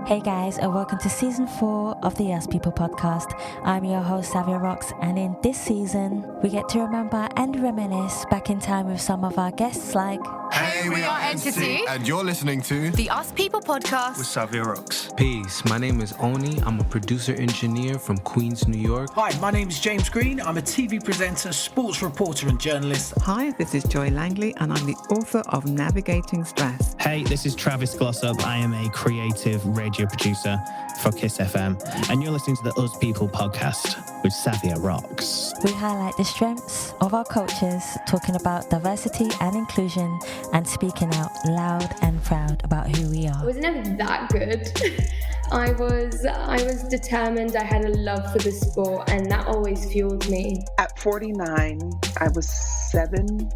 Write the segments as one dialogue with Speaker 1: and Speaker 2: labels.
Speaker 1: Hey guys, and welcome to season 4 of the Us People podcast. I'm your host, Savia Rocks, and in this season, we get to remember and reminisce back in time with some of our guests like...
Speaker 2: Hey, we are Entity,
Speaker 3: and you're listening to
Speaker 2: the Us People podcast
Speaker 4: with Savia Rocks.
Speaker 5: Peace, my name is Oni. I'm a producer-engineer from Queens, New York.
Speaker 4: Hi, my name is James Green. I'm a TV presenter, sports reporter and journalist.
Speaker 6: Hi, this is Joy Langley, and I'm the author of Navigating Stress.
Speaker 7: Hey, this is Travis Glossop. I am a creative radio producer for Kiss FM, and you're listening to the Us People podcast with Savia Rocks.
Speaker 1: We highlight the strengths of our cultures, talking about diversity and inclusion, and speaking out loud and proud about who we are.
Speaker 8: I was never that good. I was determined. I had a love for the sport, and that always fueled me.
Speaker 9: At 49, I was seven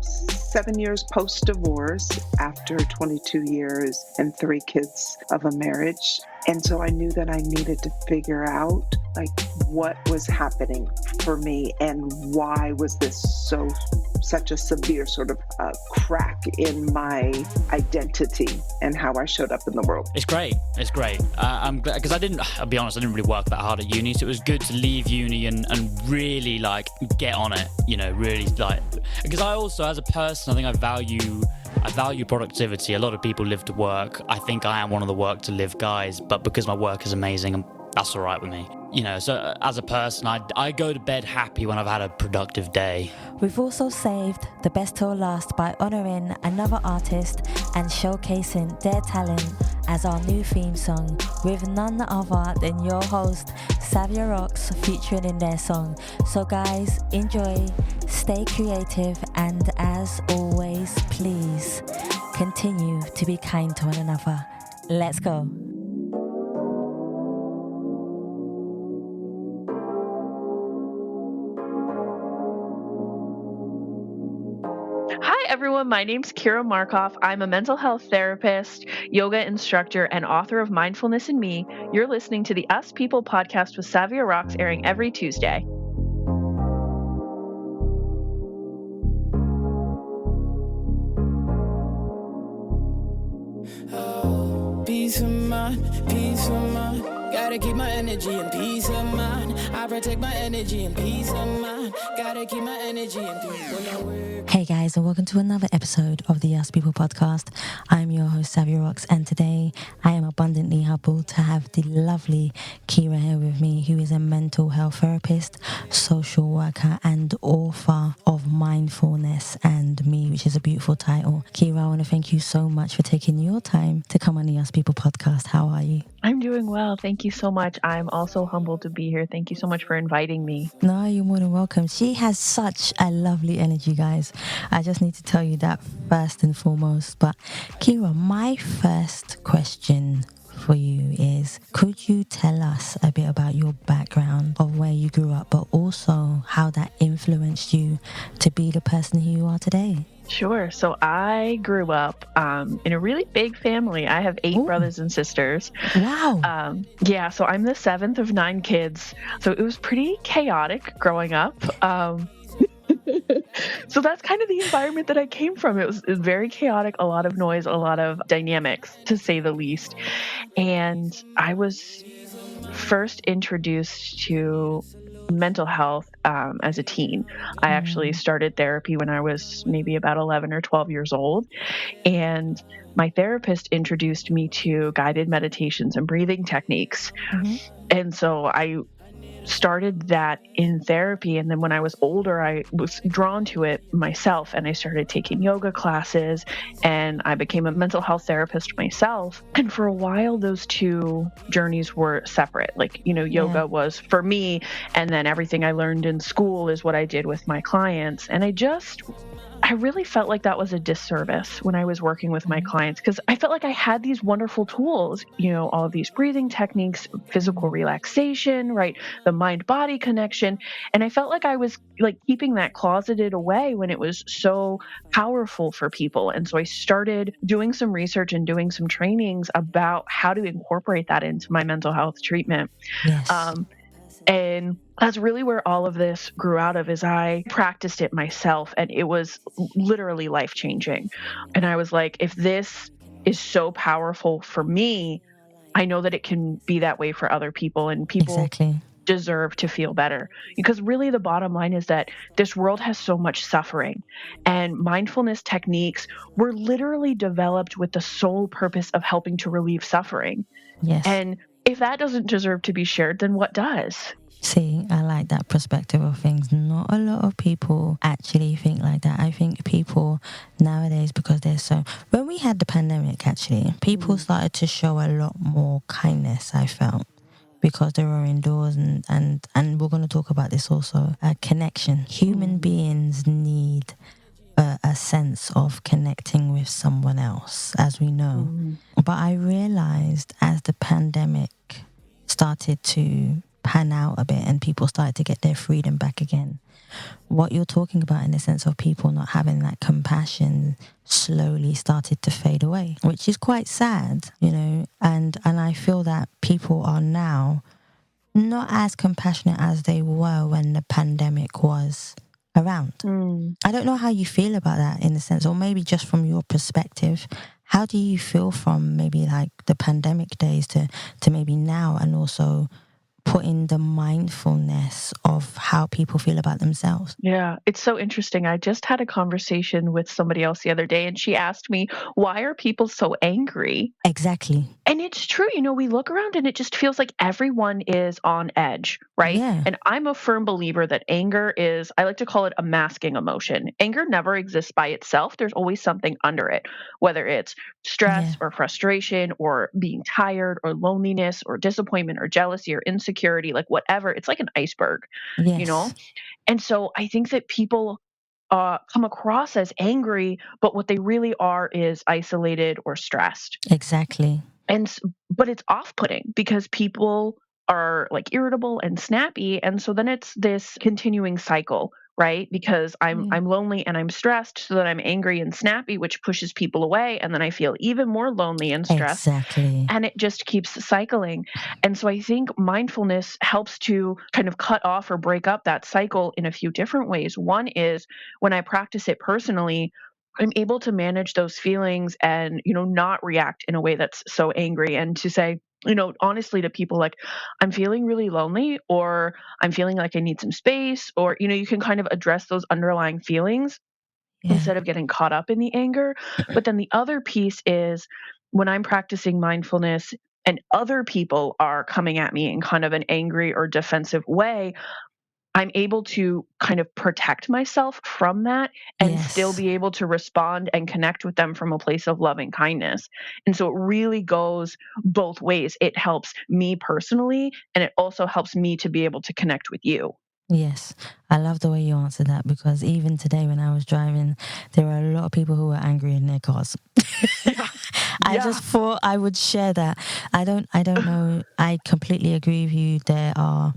Speaker 9: years post-divorce after 22 years and 3 kids of a marriage. And so I knew that I needed to figure out what was happening for me and why was this such a severe sort of crack in my identity and how I showed up in the world.
Speaker 10: It's great. I'm glad, because I'll be honest, I didn't really work that hard at uni, so it was good to leave uni and really get on it, really because I also, as a person, I think I value productivity. A lot of people live to work. I think I am one of the work to live guys, but because my work is amazing, that's all right with me. So as a person, I go to bed happy when I've had a productive day.
Speaker 1: We've also saved the best till last by honouring another artist and showcasing their talent as our new theme song, with none other than your host, Savia Rocks, featuring in their song. So guys, enjoy, stay creative, and as always, please continue to be kind to one another. Let's go.
Speaker 11: Hi everyone, my name's Kira Markoff. I'm a mental health therapist, yoga instructor, and author of Mindfulness and Me. You're listening to the Us People podcast with Savia Rocks, airing every Tuesday.
Speaker 12: Peace of mind. Gotta keep my energy and peace of mind. I protect my energy and peace of mind. Gotta keep my energy and peace of mind.
Speaker 1: Hey guys, and welcome to another episode of the Us People podcast. I'm your host, Savia Rocks, and today I am abundantly humbled to have the lovely Kira here with me, who is a mental health therapist, social worker, and author of Mindfulness and Me, which is a beautiful title. Kira, I want to thank you so much for taking your time to come on the Us People podcast. How are you?
Speaker 11: I'm doing well. Thank you so much. I'm also humbled to be here. Thank you so much for inviting me.
Speaker 1: No, you're more than welcome. She has such a lovely energy, guys. I just need to tell you that first and foremost. But Kira, my first question for you is, could you tell us a bit about your background of where you grew up, but also how that influenced you to be the person who you are today?
Speaker 11: Sure. So I grew up in a really big family. I have 8 brothers and sisters.
Speaker 1: Wow.
Speaker 11: So I'm the 7th of 9 kids. So it was pretty chaotic growing up. So that's kind of the environment that I came from. It was very chaotic, a lot of noise, a lot of dynamics, to say the least. And I was first introduced to mental health as a teen. I actually started therapy when I was maybe about 11 or 12 years old. And my therapist introduced me to guided meditations and breathing techniques. Mm-hmm. And so I started that in therapy, and then when I was older, I was drawn to it myself, and I started taking yoga classes, and I became a mental health therapist myself. And for a while, those two journeys were separate. Yoga was for me, and then everything I learned in school is what I did with my clients. And I really felt like that was a disservice when I was working with my clients, because I felt like I had these wonderful tools, all of these breathing techniques, physical relaxation, right? The mind-body connection. And I felt like I was keeping that closeted away when it was so powerful for people. And so I started doing some research and doing some trainings about how to incorporate that into my mental health treatment.
Speaker 1: Yes.
Speaker 11: And that's really where all of this grew out of, is I practiced it myself, and it was literally life-changing. And I was like, if this is so powerful for me, I know that it can be that way for other people, and people deserve to feel better. Because really the bottom line is that this world has so much suffering, and mindfulness techniques were literally developed with the sole purpose of helping to relieve suffering.
Speaker 1: Yes.
Speaker 11: And if that doesn't deserve to be shared, then what does?
Speaker 1: See, I like that perspective of things. Not a lot of people actually think like that. I think people nowadays, because when we had the pandemic, actually, people started to show a lot more kindness, I felt, because they were indoors, and we're going to talk about this also, a connection. Human beings need a sense of connecting with someone else, as we know. But I realized as the pandemic started to pan out a bit and people started to get their freedom back again, what you're talking about in the sense of people not having that compassion slowly started to fade away, which is quite sad, you know, and I feel that people are now not as compassionate as they were when the pandemic was around. I don't know how you feel about that in the sense, or maybe just from your perspective, how do you feel from maybe like the pandemic days to maybe now, and also put in the mindfulness of how people feel about themselves?
Speaker 11: Yeah, it's so interesting. I just had a conversation with somebody else the other day, and she asked me, why are people so angry?
Speaker 1: Exactly.
Speaker 11: And it's true, you know, we look around and it just feels like everyone is on edge, right?
Speaker 1: Yeah.
Speaker 11: And I'm a firm believer that anger is, I like to call it a masking emotion. Anger never exists by itself. There's always something under it, whether it's stress or frustration or being tired or loneliness or disappointment or jealousy or insecurity, like whatever. It's like an iceberg, you know? And so I think that people come across as angry, but what they really are is isolated or stressed.
Speaker 1: Exactly.
Speaker 11: But it's off-putting because people are like irritable and snappy, and so then it's this continuing cycle, right? Because I'm lonely and I'm stressed, so that I'm angry and snappy, which pushes people away, and then I feel even more lonely and stressed.
Speaker 1: Exactly.
Speaker 11: And it just keeps cycling. And so I think mindfulness helps to kind of cut off or break up that cycle in a few different ways. One is when I practice it personally, I'm able to manage those feelings and, you know, not react in a way that's so angry, and to say, you know, honestly to people, like, I'm feeling really lonely, or I'm feeling like I need some space, or, you know, you can kind of address those underlying feelings instead of getting caught up in the anger. But then the other piece is when I'm practicing mindfulness and other people are coming at me in kind of an angry or defensive way, I'm able to kind of protect myself from that and still be able to respond and connect with them from a place of loving kindness. And so it really goes both ways. It helps me personally, and it also helps me to be able to connect with you.
Speaker 1: Yes, I love the way you answered that, because even today when I was driving, there were a lot of people who were angry in their cars. I just thought I would share that. I don't know. I completely agree with you. There are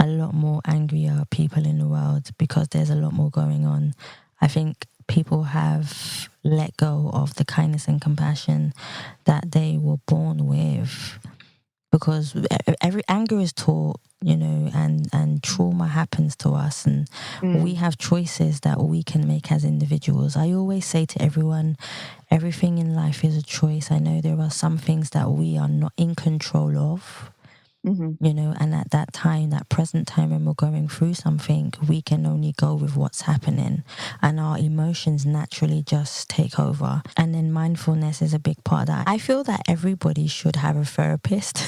Speaker 1: a lot more angrier people in the world because there's a lot more going on. I think people have let go of the kindness and compassion that they were born with, because every anger is taught, you know, and trauma happens to us, and we have choices that we can make as individuals. I always say to everyone, everything in life is a choice. I know there are some things that we are not in control of, you know, and at that time, that present time when we're going through something, we can only go with what's happening, and our emotions naturally just take over. And then mindfulness is a big part of that. I feel that everybody should have a therapist.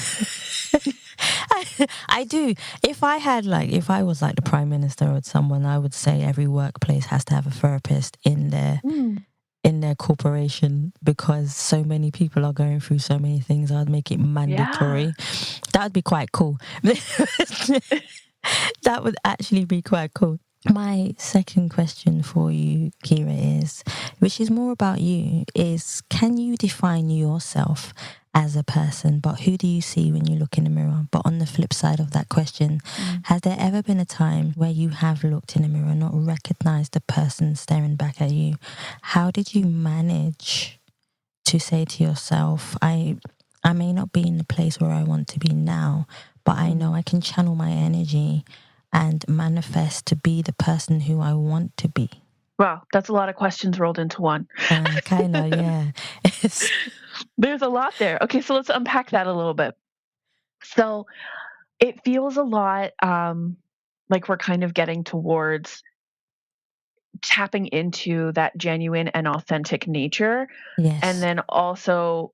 Speaker 1: I do. If I was like the Prime Minister or someone, I would say every workplace has to have a therapist in their corporation, because so many people are going through so many things. I'd make it mandatory. That would be quite cool. That would actually be quite cool. My second question for you, Kira, is, which is more about you, is can you define yourself as a person, but who do you see when you look in the mirror? But on the flip side of that question, has there ever been a time where you have looked in the mirror and not recognized the person staring back at you? How did you manage to say to yourself, I may not be in the place where I want to be now, but I know I can channel my energy and manifest to be the person who I want to be?
Speaker 11: Wow, that's a lot of questions rolled into one.
Speaker 1: Kind of, yeah.
Speaker 11: There's a lot there. Okay, so let's unpack that a little bit. So it feels a lot like we're kind of getting towards tapping into that genuine and authentic nature. And
Speaker 1: Yes.
Speaker 11: then also,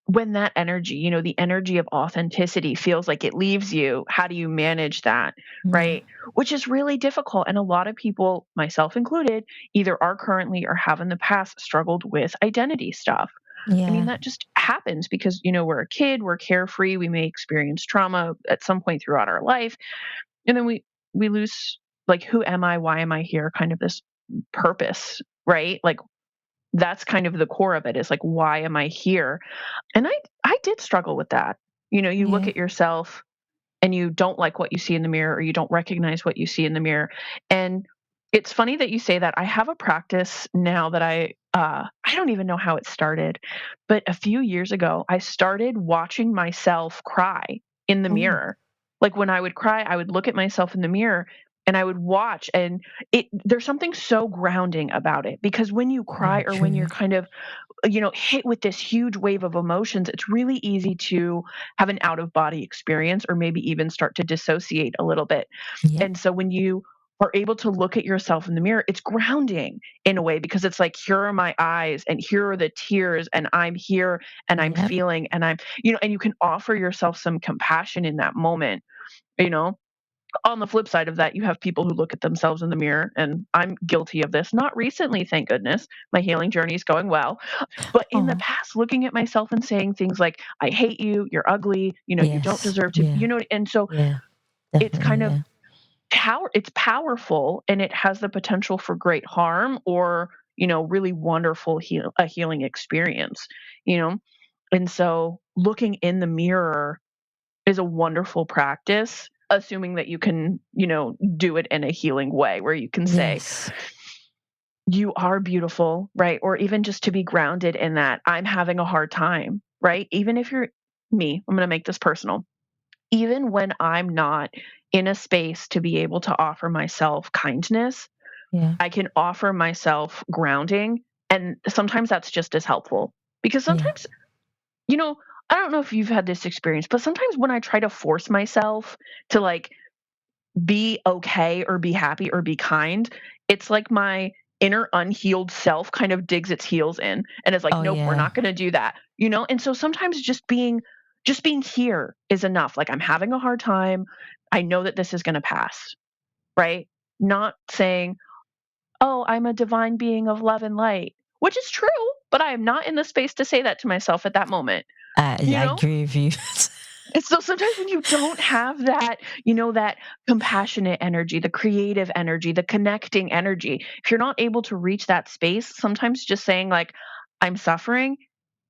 Speaker 11: when that energy, the energy of authenticity feels like it leaves you, how do you manage that?
Speaker 1: Yeah.
Speaker 11: Right? Which is really difficult. And a lot of people, myself included, either are currently or have in the past struggled with identity stuff. I mean,
Speaker 1: Yeah.
Speaker 11: that just happens because, we're a kid, we're carefree, we may experience trauma at some point throughout our life. And then we lose, like, who am I? Why am I here? Kind of this purpose, right? Like, that's kind of the core of it, is like, why am I here? And I did struggle with that. You look
Speaker 1: Yeah.
Speaker 11: at yourself and you don't like what you see in the mirror, or you don't recognize what you see in the mirror. And it's funny that you say that. I have a practice now that I don't even know how it started, but a few years ago, I started watching myself cry in the
Speaker 1: Oh,
Speaker 11: mirror. Like, when I would cry, I would look at myself in the mirror and I would watch, and there's something so grounding about it, because when you
Speaker 1: so
Speaker 11: cry, or when
Speaker 1: true.
Speaker 11: you're kind of hit with this huge wave of emotions, it's really easy to have an out of body experience, or maybe even start to dissociate a little bit.
Speaker 1: Yep.
Speaker 11: And so when you are able to look at yourself in the mirror, it's grounding in a way, because it's like, here are my eyes and here are the tears, and I'm here and I'm
Speaker 1: Yep.
Speaker 11: feeling, and and you can offer yourself some compassion in that moment, you know on the flip side of that, you have people who look at themselves in the mirror, and I'm guilty of this. Not recently, thank goodness. My healing journey is going well. But in the
Speaker 1: Oh,
Speaker 11: past, looking at myself and saying things like, I hate you, you're ugly, you don't
Speaker 1: yes.
Speaker 11: deserve to,
Speaker 1: Yeah.
Speaker 11: and so
Speaker 1: Yeah.
Speaker 11: it's
Speaker 1: Definitely.
Speaker 11: kind of
Speaker 1: Yeah.
Speaker 11: it's powerful, and it has the potential for great harm, or, really wonderful a healing experience, you know? And so looking in the mirror is a wonderful practice, assuming that you can, do it in a healing way, where you can say,
Speaker 1: Yes.
Speaker 11: you are beautiful, right? Or even just to be grounded in that, I'm having a hard time, right? Even if you're me, I'm going to make this personal. Even when I'm not in a space to be able to offer myself kindness,
Speaker 1: Yeah.
Speaker 11: I can offer myself grounding. And sometimes that's just as helpful, because
Speaker 1: Yeah.
Speaker 11: sometimes, you know, I don't know if you've had this experience, but sometimes when I try to force myself to, like, be okay or be happy or be kind, it's like my inner unhealed self kind of digs its heels in and is like,
Speaker 1: Oh,
Speaker 11: nope, we're
Speaker 1: yeah.
Speaker 11: not going to do that. And so sometimes just being here is enough. Like, I'm having a hard time. I know that this is going to pass, right? Not saying, oh, I'm a divine being of love and light, which is true, but I am not in the space to say that to myself at that moment. You
Speaker 1: I
Speaker 11: know?
Speaker 1: agree with you.
Speaker 11: And so sometimes when you don't have that, that compassionate energy, the creative energy, the connecting energy, if you're not able to reach that space, sometimes just saying, like, I'm suffering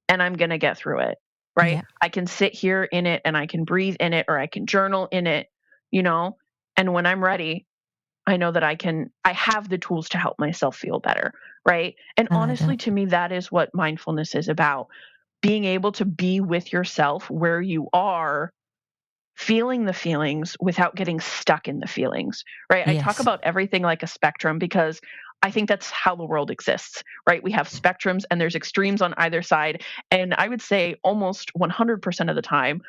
Speaker 11: and I'm going to get through it, right?
Speaker 1: Yeah.
Speaker 11: I can sit here in it and I can breathe in it, or I can journal in it, you know? And when I'm ready, I know that I have the tools to help myself feel better, right? And
Speaker 1: I like
Speaker 11: honestly,
Speaker 1: that.
Speaker 11: to me, that is what mindfulness is about. Being able to be with yourself where you are, feeling the feelings without getting stuck in the feelings, right? I talk
Speaker 1: Yes.
Speaker 11: about everything like a spectrum, because I think that's how the world exists, right? We have spectrums and there's extremes on either side. And I would say almost 100% of the time,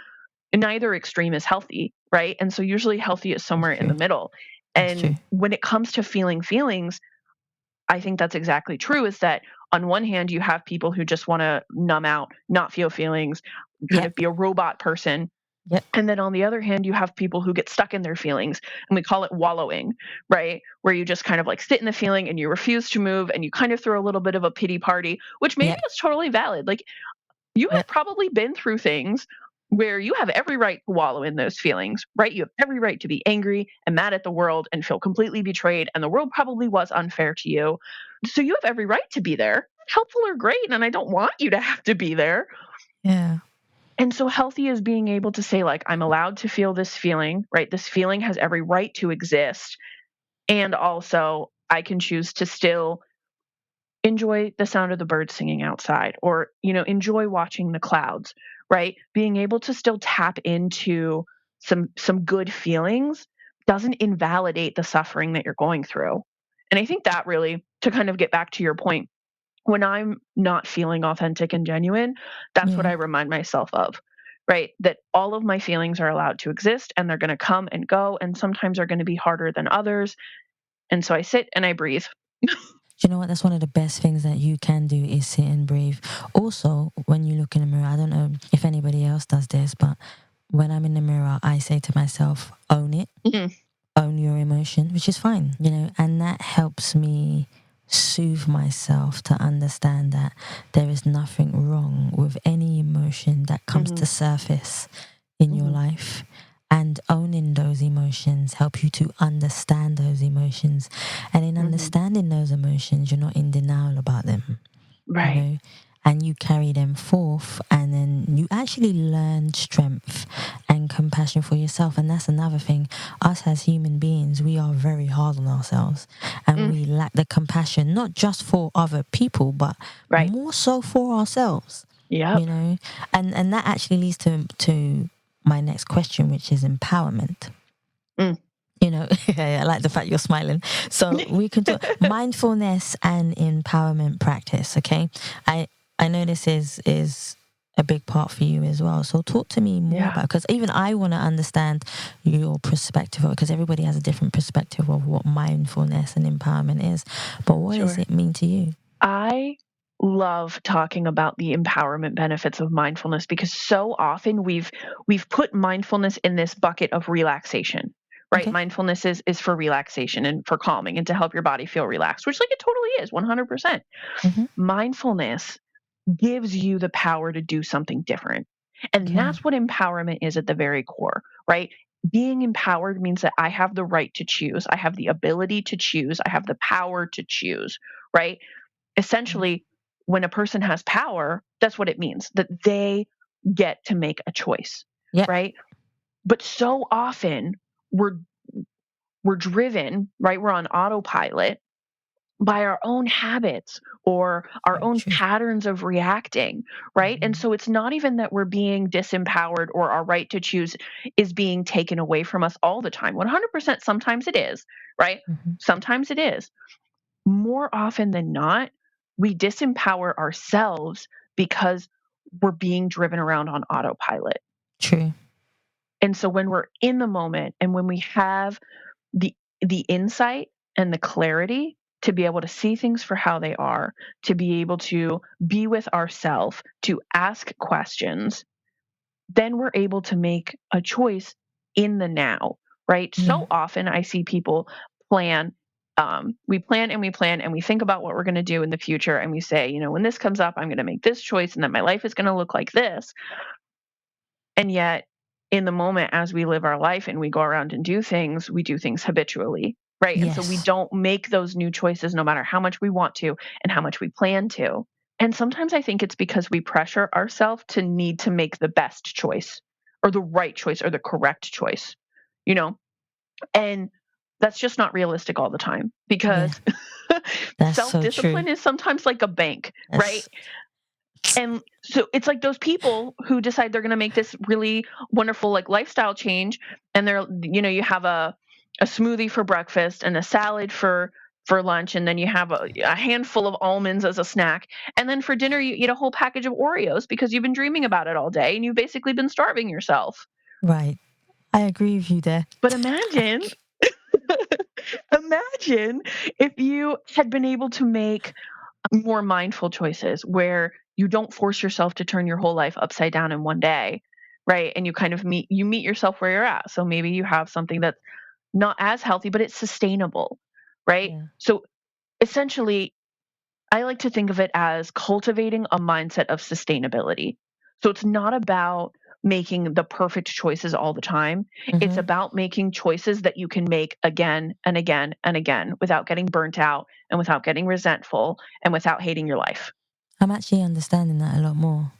Speaker 11: neither extreme is healthy, right? And so usually healthy is
Speaker 1: That's
Speaker 11: somewhere in the
Speaker 1: true.
Speaker 11: middle.
Speaker 1: That's
Speaker 11: And
Speaker 1: true.
Speaker 11: when it comes to feeling feelings, I think that's exactly true, is that on one hand, you have people who just want to numb out, not feel feelings, kind of
Speaker 1: Yep.
Speaker 11: be a robot person.
Speaker 1: Yep.
Speaker 11: And then on the other hand, you have people who get stuck in their feelings, and we call it wallowing, right? Where you just kind of like sit in the feeling and you refuse to move, and you kind of throw a little bit of a pity party, which maybe
Speaker 1: Yep.
Speaker 11: is totally valid. Like, you have
Speaker 1: Yep.
Speaker 11: probably been through things where you have every right to wallow in those feelings, right? You have every right to be angry and mad at the world and feel completely betrayed, and the world probably was unfair to you. So you have every right to be there, helpful or great, and I don't want you to have to be there.
Speaker 1: Yeah.
Speaker 11: And so healthy is being able to say, like, I'm allowed to feel this feeling, right? This feeling has every right to exist. And also, I can choose to still enjoy the sound of the birds singing outside, or, enjoy watching the clouds, right? Being able to still tap into some good feelings doesn't invalidate the suffering that you're going through. And I think that really, to kind of get back to your point, when I'm not feeling authentic and genuine, that's what I remind myself of, right? That all of my feelings are allowed to exist and they're going to come and go. And sometimes they're going to be harder than others. And so I sit and I breathe.
Speaker 1: Do you know what? That's one of the best things that you can do is sit and breathe. Also, when you look in the mirror, I don't know if anybody else does this, but when I'm in the mirror, I say to myself, own it, own your emotion, which is fine, you know, and that helps me soothe myself to understand that there is nothing wrong with any emotion that comes to surface in your life. And owning those emotions help you to understand those emotions. And in understanding those emotions, you're not in denial about them.
Speaker 11: Right.
Speaker 1: You know? And you carry them forth, and then you actually learn strength and compassion for yourself. And that's another thing. Us as human beings, we are very hard on ourselves, and we lack the compassion, not just for other people, but more so for ourselves.
Speaker 11: Yeah.
Speaker 1: You know, and that actually leads to my next question, which is empowerment. You know, I like the fact you're smiling. So we can talk mindfulness and empowerment practice. Okay, I know this is a big part for you as well. So talk to me more about, because even I want to understand your perspective, because everybody has a different perspective of what mindfulness and empowerment is. But what does it mean to you?
Speaker 11: I love talking about the empowerment benefits of mindfulness, because so often we've put mindfulness in this bucket of relaxation, right? Mindfulness is for relaxation and for calming and to help your body feel relaxed, which like it totally is 100%. Mindfulness gives you the power to do something different. And that's what empowerment is at the very core, right? Being empowered means that I have the right to choose. I have the ability to choose. I have the power to choose, right? Essentially, when a person has power, that's what it means, that they get to make a choice, right? But so often we're driven, right? We're on autopilot by our own habits or our own patterns of reacting, right? And so it's not even that we're being disempowered or our right to choose is being taken away from us all the time. 100% sometimes it is, right? Sometimes it is. More often than not, we disempower ourselves because we're being driven around on autopilot.
Speaker 1: True.
Speaker 11: And so when we're in the moment and when we have the insight and the clarity to be able to see things for how they are, to be able to be with ourselves, to ask questions, then we're able to make a choice in the now, right? So often I see people plan. We plan and we plan and we think about what we're going to do in the future. And we say, you know, when this comes up, I'm going to make this choice and then my life is going to look like this. And yet in the moment, as we live our life and we go around and do things, we do things habitually, right? And so we don't make those new choices no matter how much we want to and how much we plan to. And sometimes I think it's because we pressure ourselves to need to make the best choice or the right choice or the correct choice, you know? And that's just not realistic all the time, because self-discipline is sometimes like a bank, right? And so it's like those people who decide they're going to make this really wonderful like lifestyle change, and they're, you know, you have a smoothie for breakfast and a salad for lunch, and then you have a handful of almonds as a snack, and then for dinner you eat a whole package of Oreos because you've been dreaming about it all day and you've basically been starving yourself.
Speaker 1: Right. I agree with you there.
Speaker 11: But imagine if you had been able to make more mindful choices where you don't force yourself to turn your whole life upside down in one day, right? And you kind of meet yourself where you're at. So maybe you have something that's not as healthy, but it's sustainable, right? So essentially, I like to think of it as cultivating a mindset of sustainability. So it's not about making the perfect choices all the time. It's about making choices that you can make again and again and again without getting burnt out and without getting resentful and without hating your life.
Speaker 1: I'm actually understanding that a lot more,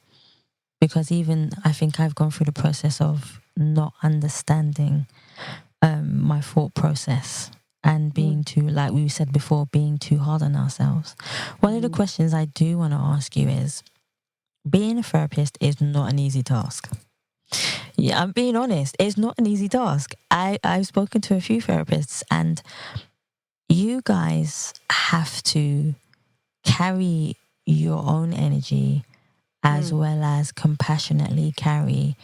Speaker 1: because even I think I've gone through the process of not understanding my thought process and being too, like we said before, being too hard on ourselves. One of the questions I do want to ask you is, being a therapist is not an easy task. Yeah, I'm being honest. It's not an easy task. I've spoken to a few therapists, and you guys have to carry your own energy as well as compassionately carry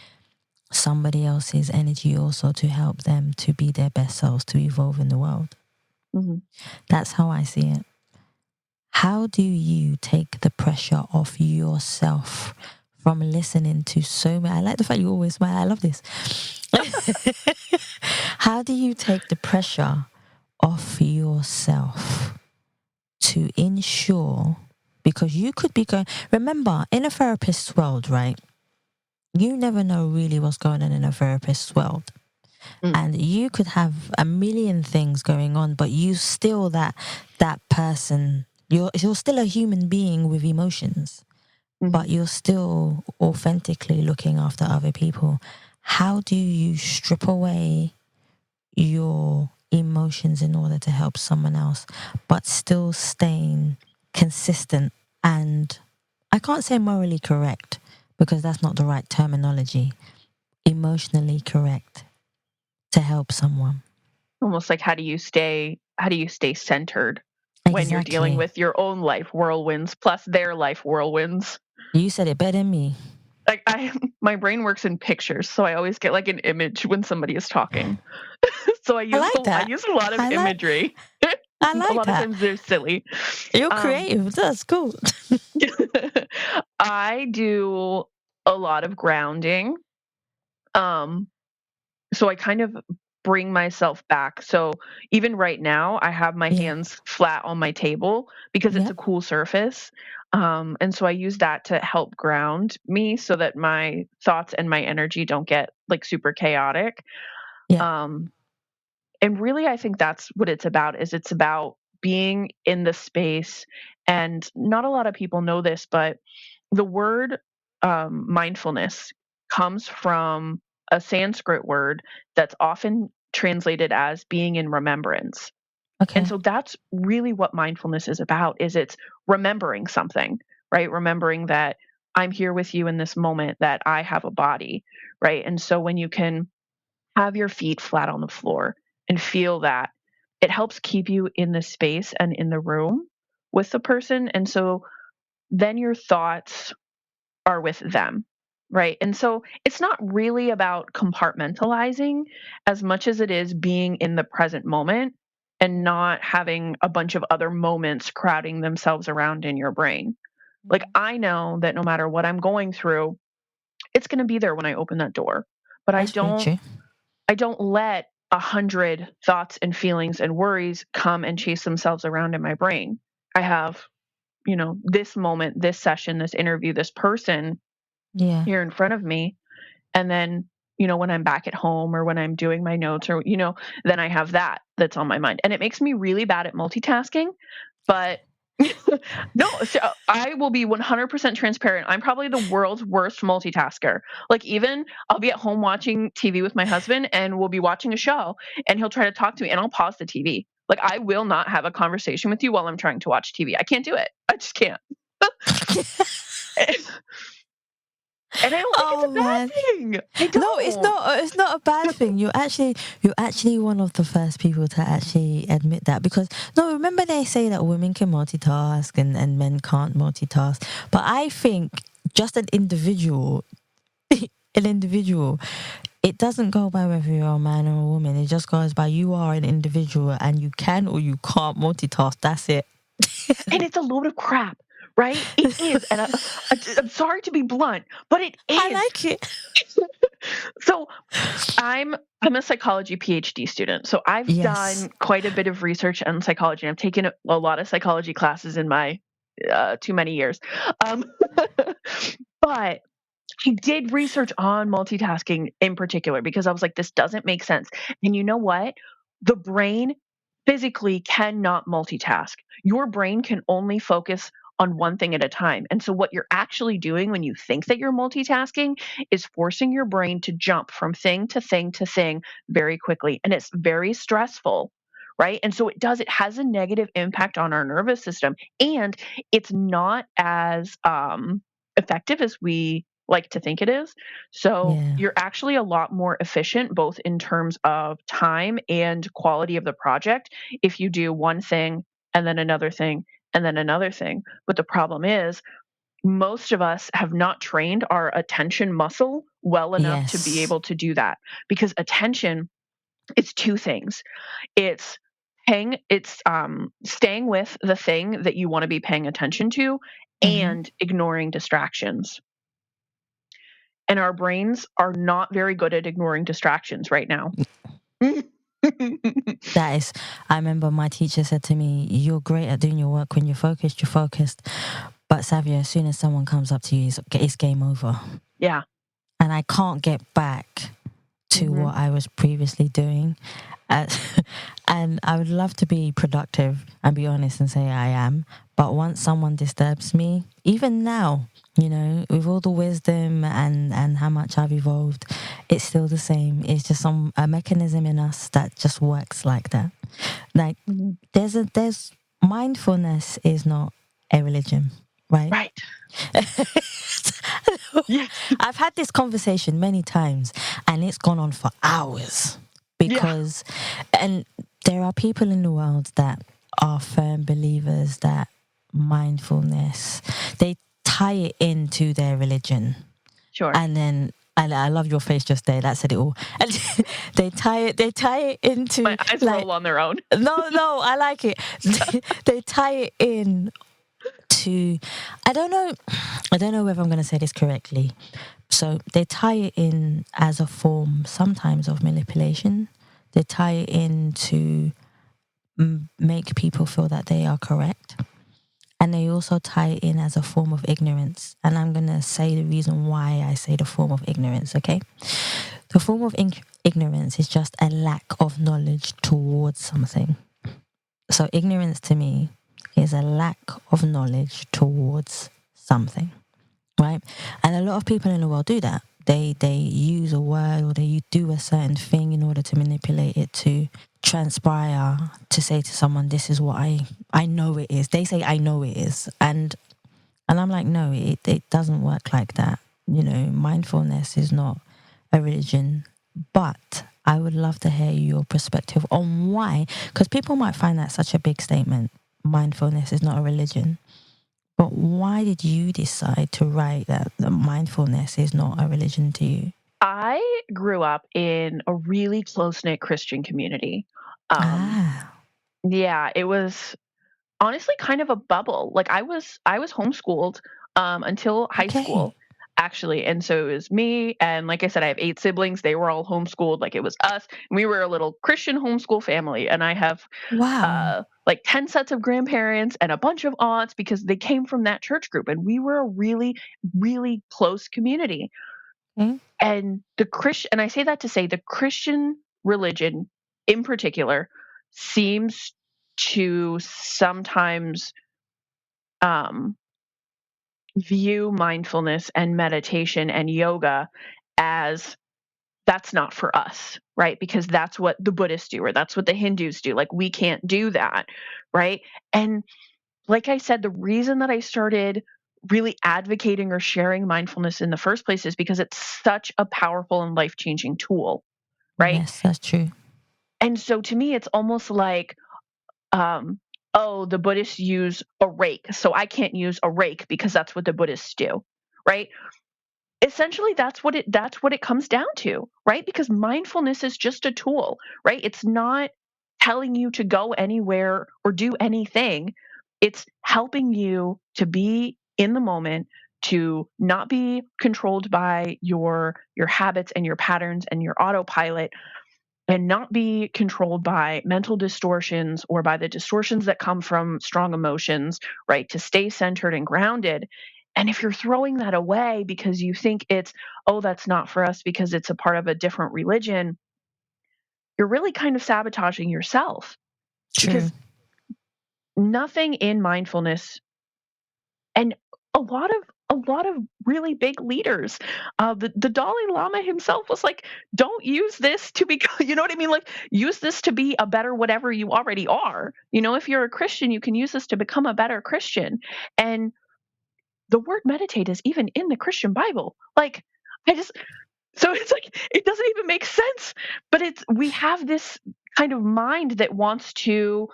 Speaker 1: somebody else's energy also to help them to be their best selves, to evolve in the world. That's how I see it. How do you take the pressure off yourself from listening to so many? I like the fact you always smile. I love this. How do you take the pressure off yourself to ensure, because you could be going, remember, in a therapist's world, right? You never know really what's going on in a therapist's world. And you could have a million things going on, but you still that person, you're still a human being with emotions, but you're still authentically looking after other people. How do you strip away your emotions in order to help someone else, but still staying consistent and, I can't say morally correct because that's not the right terminology, emotionally correct to help someone?
Speaker 11: Almost like how do you stay centered when you're dealing with your own life whirlwinds plus their life whirlwinds?
Speaker 1: You said it better than me.
Speaker 11: Like my brain works in pictures, so I always get like an image when somebody is talking. So I use a lot of imagery.
Speaker 1: I like
Speaker 11: a lot
Speaker 1: that.
Speaker 11: of times they're silly.
Speaker 1: You're creative. That's cool.
Speaker 11: I do a lot of grounding. So I kind of bring myself back. So even right now, I have my hands flat on my table because it's a cool surface. And so I use that to help ground me so that my thoughts and my energy don't get like super chaotic. And really, I think that's what it's about, is it's about being in the space. And not a lot of people know this, but the word mindfulness comes from a Sanskrit word that's often translated as being in remembrance. And so that's really what mindfulness is about, is it's remembering something, right? Remembering that I'm here with you in this moment, that I have a body, right? And so when you can have your feet flat on the floor and feel that, it helps keep you in the space and in the room with the person. And so then your thoughts are with them, right? And so it's not really about compartmentalizing as much as it is being in the present moment and not having a bunch of other moments crowding themselves around in your brain. Like, I know that no matter what I'm going through, it's going to be there when I open that door. But I don't let 100 thoughts and feelings and worries come and chase themselves around in my brain. I have, this moment, this session, this interview, this person here in front of me. And then, when I'm back at home or when I'm doing my notes or, then I have that's on my mind. And it makes me really bad at multitasking, but no, so I will be 100% transparent. I'm probably the world's worst multitasker. Like, even I'll be at home watching TV with my husband and we'll be watching a show and he'll try to talk to me and I'll pause the TV. Like, I will not have a conversation with you while I'm trying to watch TV. I can't do it. I just can't. And I don't think it's a bad thing.
Speaker 1: No, it's not a bad thing. You're actually one of the first people to actually admit that, because remember they say that women can multitask and men can't multitask. But I think just an individual, it doesn't go by whether you're a man or a woman. It just goes by you are an individual and you can or you can't multitask. That's it.
Speaker 11: And it's a load of crap. Right? It is. And I'm sorry to be blunt, but it is.
Speaker 1: I like it.
Speaker 11: So I'm a psychology PhD student. So I've done quite a bit of research on psychology. I've taken a lot of psychology classes in my too many years. But I did research on multitasking in particular because I was like, this doesn't make sense. And you know what? The brain physically cannot multitask. Your brain can only focus on one thing at a time. And so what you're actually doing when you think that you're multitasking is forcing your brain to jump from thing to thing to thing very quickly. And it's very stressful, right? And so it has a negative impact on our nervous system. And it's not as effective as we like to think it is. So you're actually a lot more efficient, both in terms of time and quality of the project, if you do one thing and then another thing and then another thing. But the problem is, most of us have not trained our attention muscle well enough to be
Speaker 1: Yes.
Speaker 11: able to do that, because attention is two things. It's staying with the thing that you want to be paying attention to and ignoring distractions. And our brains are not very good at ignoring distractions right now.
Speaker 1: That is, I remember my teacher said to me, you're great at doing your work when you're focused. But Savia, as soon as someone comes up to you, it's game over.
Speaker 11: Yeah.
Speaker 1: And I can't get back to what I was previously doing. And I would love to be productive and be honest and say I am. But once someone disturbs me, even now, you know, with all the wisdom and how much I've evolved, it's still the same. It's just a mechanism in us that just works like that. Like there's mindfulness is not a religion, right?
Speaker 11: Right.
Speaker 1: I've had this conversation many times and it's gone on for hours because and there are people in the world that are firm believers that mindfulness, they tie it into their religion.
Speaker 11: Sure.
Speaker 1: And then I love your face just there. That said it all. And they tie it into.
Speaker 11: My eyes roll on their own.
Speaker 1: No, I like it. They tie it in to. I don't know whether I'm going to say this correctly. So they tie it in as a form sometimes of manipulation. They tie it in to make people feel that they are correct. And they also tie it in as a form of ignorance. And I'm going to say the reason why I say the form of ignorance, okay? The form of ignorance is just a lack of knowledge towards something. So ignorance to me is a lack of knowledge towards something, right? And a lot of people in the world do that. They use a word or they do a certain thing in order to manipulate it to transpire, to say to someone, this is what I know it is. They say, I know it is. And I'm like, no, it doesn't work like that. You know, mindfulness is not a religion. But I would love to hear your perspective on why, because people might find that such a big statement. Mindfulness is not a religion. But why did you decide to write that mindfulness is not a religion to you?
Speaker 11: I grew up in a really close-knit Christian community. Yeah, it was honestly kind of a bubble. Like I was homeschooled until high school, actually. And so it was me, and like I said, I have 8 siblings. They were all homeschooled. Like it was us. We were a little Christian homeschool family, and I have like 10 sets of grandparents and a bunch of aunts because they came from that church group, and we were a really, really close community. And and I say that to say the Christian religion in particular seems to sometimes view mindfulness and meditation and yoga as that's not for us, right? Because that's what the Buddhists do, or that's what the Hindus do. Like we can't do that, right? And like I said, the reason that I started really advocating or sharing mindfulness in the first place is because it's such a powerful and life-changing tool, right?
Speaker 1: Yes, that's true.
Speaker 11: And so to me, it's almost like, oh, the Buddhists use a rake, so I can't use a rake because that's what the Buddhists do, right? Essentially, that's what it comes down to, right? Because mindfulness is just a tool, right? It's not telling you to go anywhere or do anything. It's helping you to be in the moment, to not be controlled by your habits and your patterns and your autopilot, and not be controlled by mental distortions or by the distortions that come from strong emotions, right? To stay centered and grounded. And if you're throwing that away because you think it's, oh, that's not for us because it's a part of a different religion, you're really kind of sabotaging yourself.
Speaker 1: True.
Speaker 11: Because nothing in mindfulness, and a lot of really big leaders, the Dalai Lama himself was like, don't use this to be, you know what I mean? Like use this to be a better whatever you already are. You know, if you're a Christian, you can use this to become a better Christian. And the word meditate is even in the Christian Bible. Like so it's like, it doesn't even make sense, but we have this kind of mind that wants to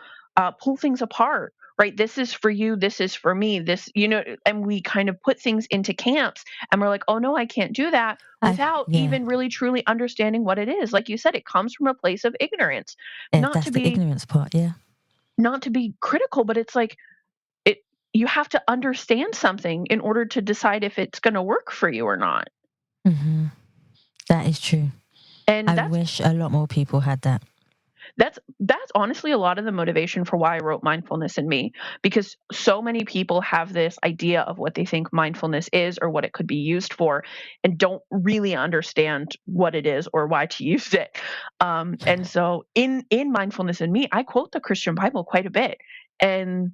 Speaker 11: pull things apart, right? This is for you. This is for me. This, and we kind of put things into camps and we're like, oh no, I can't do that without even really truly understanding what it is. Like you said, it comes from a place of ignorance,
Speaker 1: That's the ignorance part. Yeah.
Speaker 11: Not to be critical, but it's like, you have to understand something in order to decide if it's going to work for you or not.
Speaker 1: Mm-hmm. That is true.
Speaker 11: And
Speaker 1: I wish a lot more people had that.
Speaker 11: That's honestly a lot of the motivation for why I wrote Mindfulness in Me, because so many people have this idea of what they think mindfulness is or what it could be used for and don't really understand what it is or why to use it. And so in Mindfulness in Me, I quote the Christian Bible quite a bit. And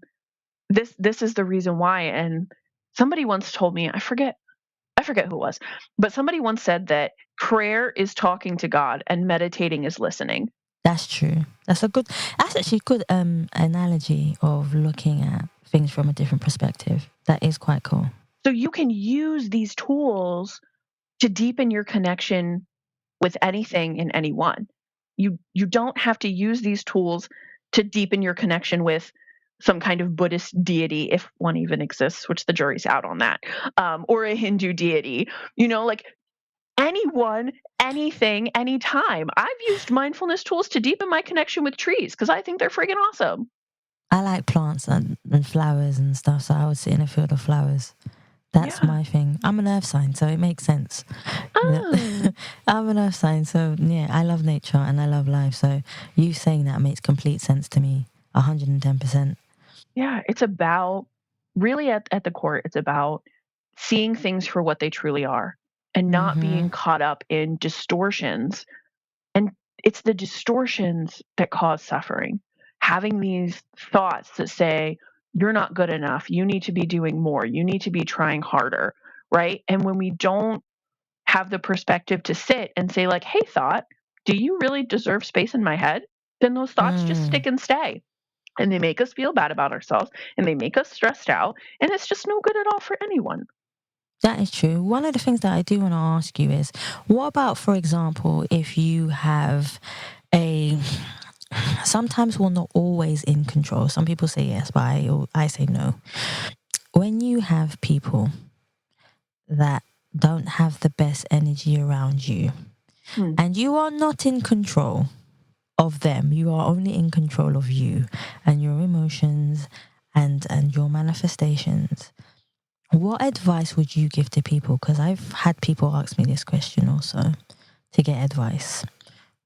Speaker 11: this is the reason why. And somebody once told me, I forget who it was, but somebody once said that prayer is talking to God and meditating is listening.
Speaker 1: That's true. That's actually a good analogy of looking at things from a different perspective. That is quite cool.
Speaker 11: So you can use these tools to deepen your connection with anything and anyone. You don't have to use these tools to deepen your connection with some kind of Buddhist deity, if one even exists, which the jury's out on that, or a Hindu deity. Like anyone, anything, anytime. I've used mindfulness tools to deepen my connection with trees because I think they're friggin' awesome.
Speaker 1: I like plants and flowers and stuff, so I would sit in a field of flowers. That's my thing. I'm an earth sign, so it makes sense.
Speaker 11: Oh.
Speaker 1: I'm an earth sign, so yeah, I love nature and I love life. So you saying that makes complete sense to me, 110%.
Speaker 11: Yeah, it's about, really at the core, it's about seeing things for what they truly are and not being caught up in distortions. And it's the distortions that cause suffering. Having these thoughts that say, you're not good enough, you need to be doing more, you need to be trying harder, right? And when we don't have the perspective to sit and say like, hey, thought, do you really deserve space in my head? Then those thoughts just stick and stay. And they make us feel bad about ourselves and they make us stressed out. And it's just no good at all for anyone.
Speaker 1: That is true. One of the things that I do want to ask you is, what about, for example, if you have sometimes we're not always in control. Some people say yes, but I say no. When you have people that don't have the best energy around you and you are not in control of them, you are only in control of you and your emotions and your manifestations, what advice would you give to people? Because I've had people ask me this question also to get advice.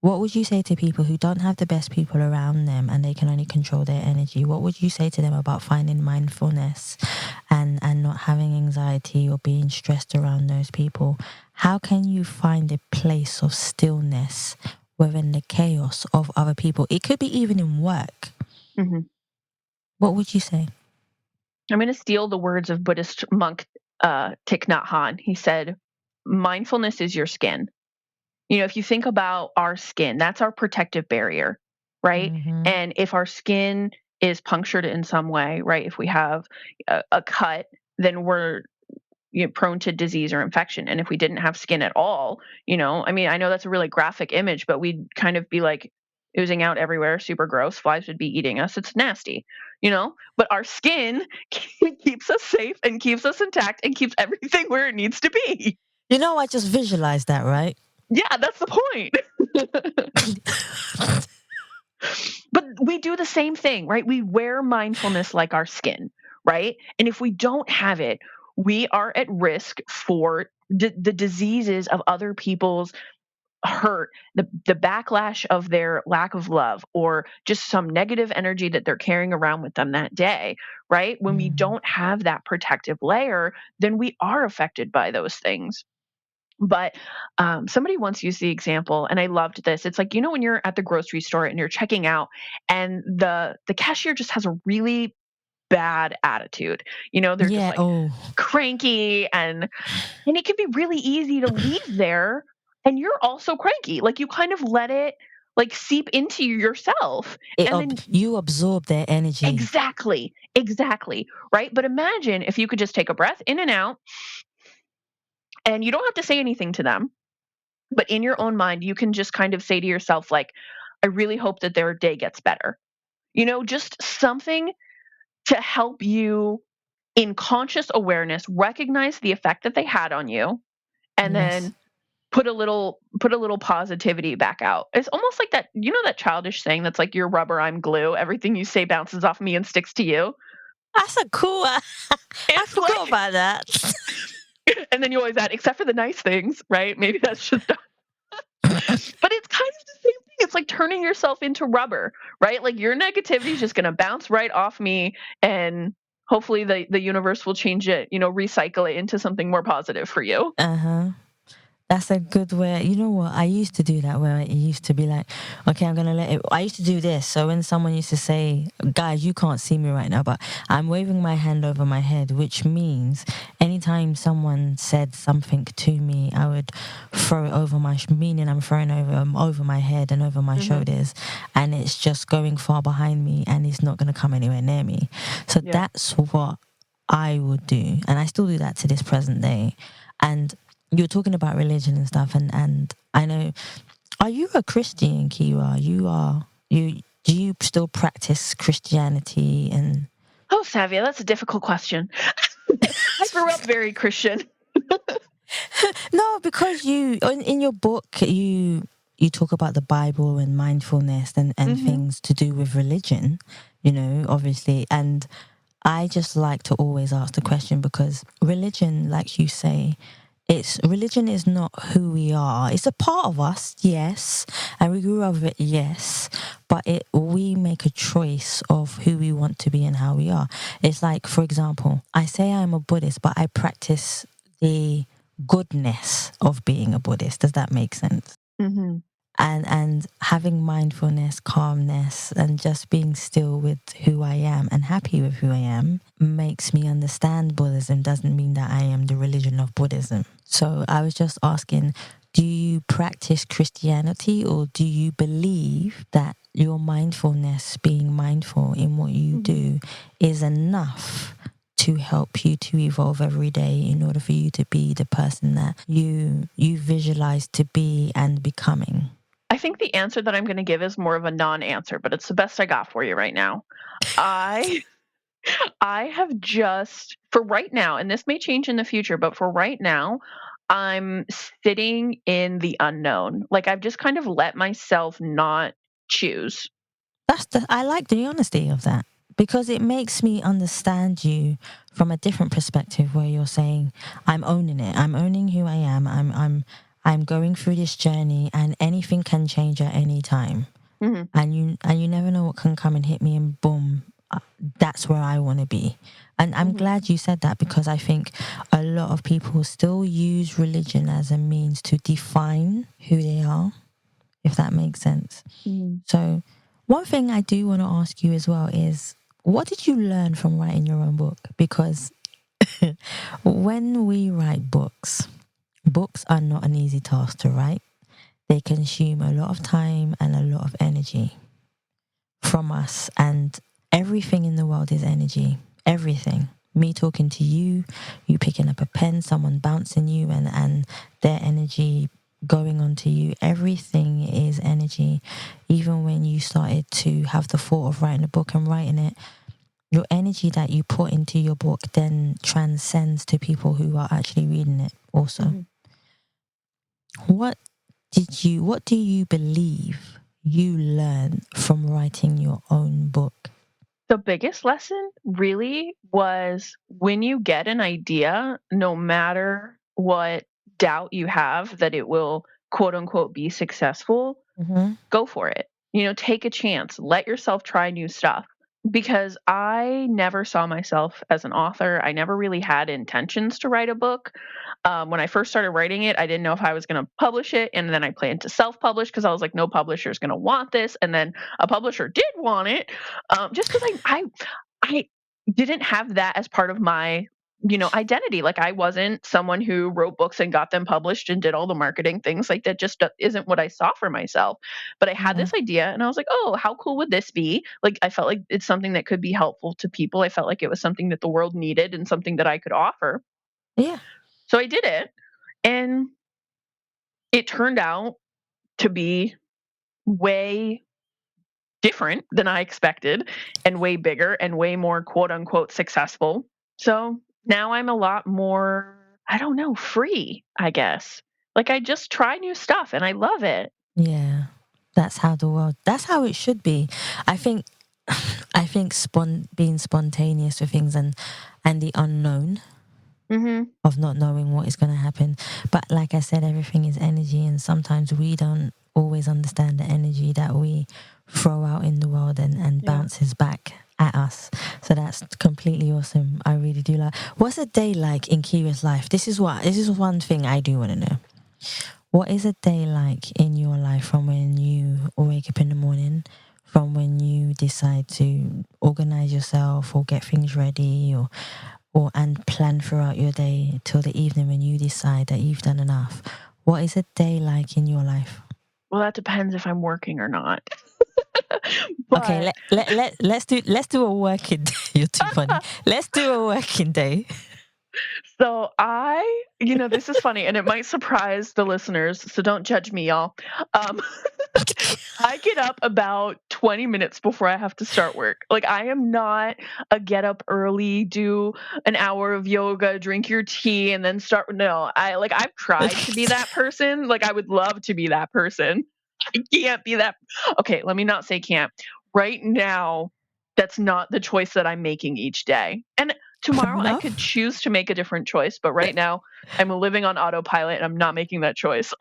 Speaker 1: What would you say to people who don't have the best people around them and they can only control their energy? What would you say to them about finding mindfulness and not having anxiety or being stressed around those people? How can you find a place of stillness within the chaos of other people? It could be even in work.
Speaker 11: Mm-hmm.
Speaker 1: What would you say?
Speaker 11: I'm going to steal the words of Buddhist monk Thich Nhat Hanh. He said, mindfulness is your skin. If you think about our skin, that's our protective barrier, right? And if our skin is punctured in some way, right? If we have a cut, then we're prone to disease or infection. And if we didn't have skin at all, I know that's a really graphic image, but we'd kind of be like oozing out everywhere, super gross. Flies would be eating us. It's nasty, but our skin keeps us safe and keeps us intact and keeps everything where it needs to be.
Speaker 1: I just visualized that, right?
Speaker 11: Yeah, that's the point. But we do the same thing, right? We wear mindfulness like our skin, right? And if we don't have it, we are at risk for the diseases of other people's hurt, the backlash of their lack of love, or just some negative energy that they're carrying around with them that day, right? When we don't have that protective layer, then we are affected by those things. But somebody once used the example, and I loved this. It's like, when you're at the grocery store and you're checking out, and the cashier just has a really bad attitude. They're just like cranky, and it can be really easy to leave there, and you're also cranky. Like you kind of let it like seep into yourself, and then
Speaker 1: you absorb their energy.
Speaker 11: Exactly, right? But imagine if you could just take a breath in and out. And you don't have to say anything to them, but in your own mind, you can just kind of say to yourself, like, I really hope that their day gets better. Just something to help you in conscious awareness recognize the effect that they had on you, and then put a little positivity back out. It's almost like that, that childish saying that's like, "You're rubber, I'm glue. Everything you say bounces off me and sticks to you."
Speaker 1: That's a cool. I forgot about that.
Speaker 11: And then you always add, "except for the nice things," right? Maybe that's just. But it's kind of the same thing. It's like turning yourself into rubber, right? Like your negativity is just going to bounce right off me, and hopefully the universe will change it, recycle it into something more positive for you.
Speaker 1: That's a good way. You know what? I used to do that where it used to be like, okay, I'm going to let it. I used to do this. So when someone used to say, "Guys, you can't see me right now, but I'm waving my hand over my head," which means anytime someone said something to me, I would throw it over meaning I'm throwing over my head and over my shoulders, and it's just going far behind me and it's not going to come anywhere near me. So that's what I would do. And I still do that to this present day. And you're talking about religion and stuff, and I know. Are you a Christian, Kira? Do you still practice Christianity? And
Speaker 11: oh, Savia, that's a difficult question. I grew up very Christian.
Speaker 1: No, because you in your book you talk about the Bible and mindfulness and things to do with religion, obviously. And I just like to always ask the question, because religion, like you say, religion is not who we are. It's a part of us, yes, and we grew up with it, yes, but we make a choice of who we want to be and how we are. It's like, for example, I say I'm a Buddhist, but I practice the goodness of being a Buddhist. Does that make sense?
Speaker 11: Mm-hmm.
Speaker 1: And having mindfulness, calmness, and just being still with who I am and happy with who I am makes me understand Buddhism. Doesn't mean that I am the religion of Buddhism. So I was just asking, do you practice Christianity, or do you believe that your mindfulness, being mindful in what you do, is enough to help you to evolve every day in order for you to be the person that you visualize to be and becoming?
Speaker 11: I think the answer that I'm going to give is more of a non-answer, but it's the best I got for you right now. I have just, for right now, and this may change in the future, but for right now, I'm sitting in the unknown. Like I've just kind of let myself not choose.
Speaker 1: I like the honesty of that, because it makes me understand you from a different perspective, where you're saying, I'm owning it. I'm owning who I am. I'm going through this journey, and anything can change at any time. And you never know what can come and hit me, and boom, that's where I want to be. And I'm glad you said that, because I think a lot of people still use religion as a means to define who they are, if that makes sense. So one thing I do want to ask you as well is, what did you learn from writing your own book? Because when we write books are not an easy task to write. They consume a lot of time and a lot of energy from us. And everything in the world is energy. Everything. Me talking to you, you picking up a pen, someone bouncing you, and their energy going on to you. Everything is energy. Even when you started to have the thought of writing a book and writing it, your energy that you put into your book then transcends to people who are actually reading it also. What do you believe you learned from writing your own book?
Speaker 11: The biggest lesson really was, when you get an idea, no matter what doubt you have that it will quote unquote be successful, go for it. Take a chance, let yourself try new stuff. Because I never saw myself as an author. I never really had intentions to write a book. When I first started writing it, I didn't know if I was going to publish it. And then I planned to self-publish, because I was like, no publisher is going to want this. And then a publisher did want it, just because I didn't have that as part of my identity. Like I wasn't someone who wrote books and got them published and did all the marketing things. Like that just isn't what I saw for myself. But I had this idea, and I was like, oh, how cool would this be? Like I felt like it's something that could be helpful to people. I felt like it was something that the world needed and something that I could offer.
Speaker 1: Yeah.
Speaker 11: So I did it, and it turned out to be way different than I expected and way bigger and way more quote unquote successful. So now I'm a lot more, I don't know, free, I guess. Like I just try new stuff and I love it.
Speaker 1: Yeah. That's how it should be. I think being spontaneous with things and the unknown of not knowing what is going to happen. But like I said, everything is energy, and sometimes we don't always understand the energy that we throw out in the world and bounces back at us. So that's completely awesome. I really do like. What's a day like in Kira's life? This is one thing I do want to know. What is a day like in your life from when you wake up in the morning, from when you decide to organize yourself or get things ready or and plan throughout your day till the evening when you decide that you've done enough? What is a day like in your life?
Speaker 11: Well, that depends if I'm working or not.
Speaker 1: Okay, let's do a working day. You're too funny. Let's do a working day.
Speaker 11: So this is funny, and it might surprise the listeners, so don't judge me, y'all. I get up about 20 minutes before I have to start work. Like, I am not a get up early, do an hour of yoga, drink your tea, and then start. No, I've tried to be that person. Like, I would love to be that person. I can't be that. Okay, let me not say can't. Right now, that's not the choice that I'm making each day. And tomorrow I could choose to make a different choice, but right now I'm living on autopilot and I'm not making that choice.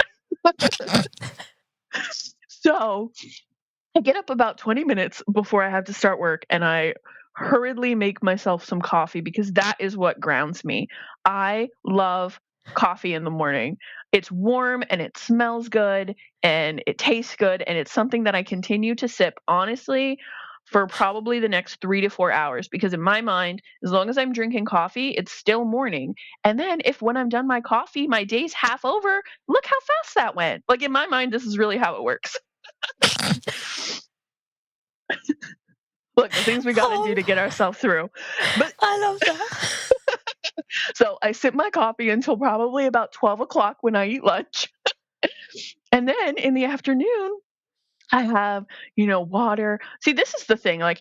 Speaker 11: So I get up about 20 minutes before I have to start work and I hurriedly make myself some coffee because that is what grounds me. I love coffee in the morning. It's warm and it smells good and it tastes good and it's something that I continue to sip, honestly, for probably the next 3 to 4 hours, because in my mind, as long as I'm drinking coffee, it's still morning. And then if when I'm done my coffee, my day's half over, look how fast that went. Like, in my mind, this is really how it works. Look, the things we got to do to get ourselves through. But
Speaker 1: I love that.
Speaker 11: So I sip my coffee until probably about 12 o'clock when I eat lunch. And then in the afternoon, I have, water. See, this is the thing, and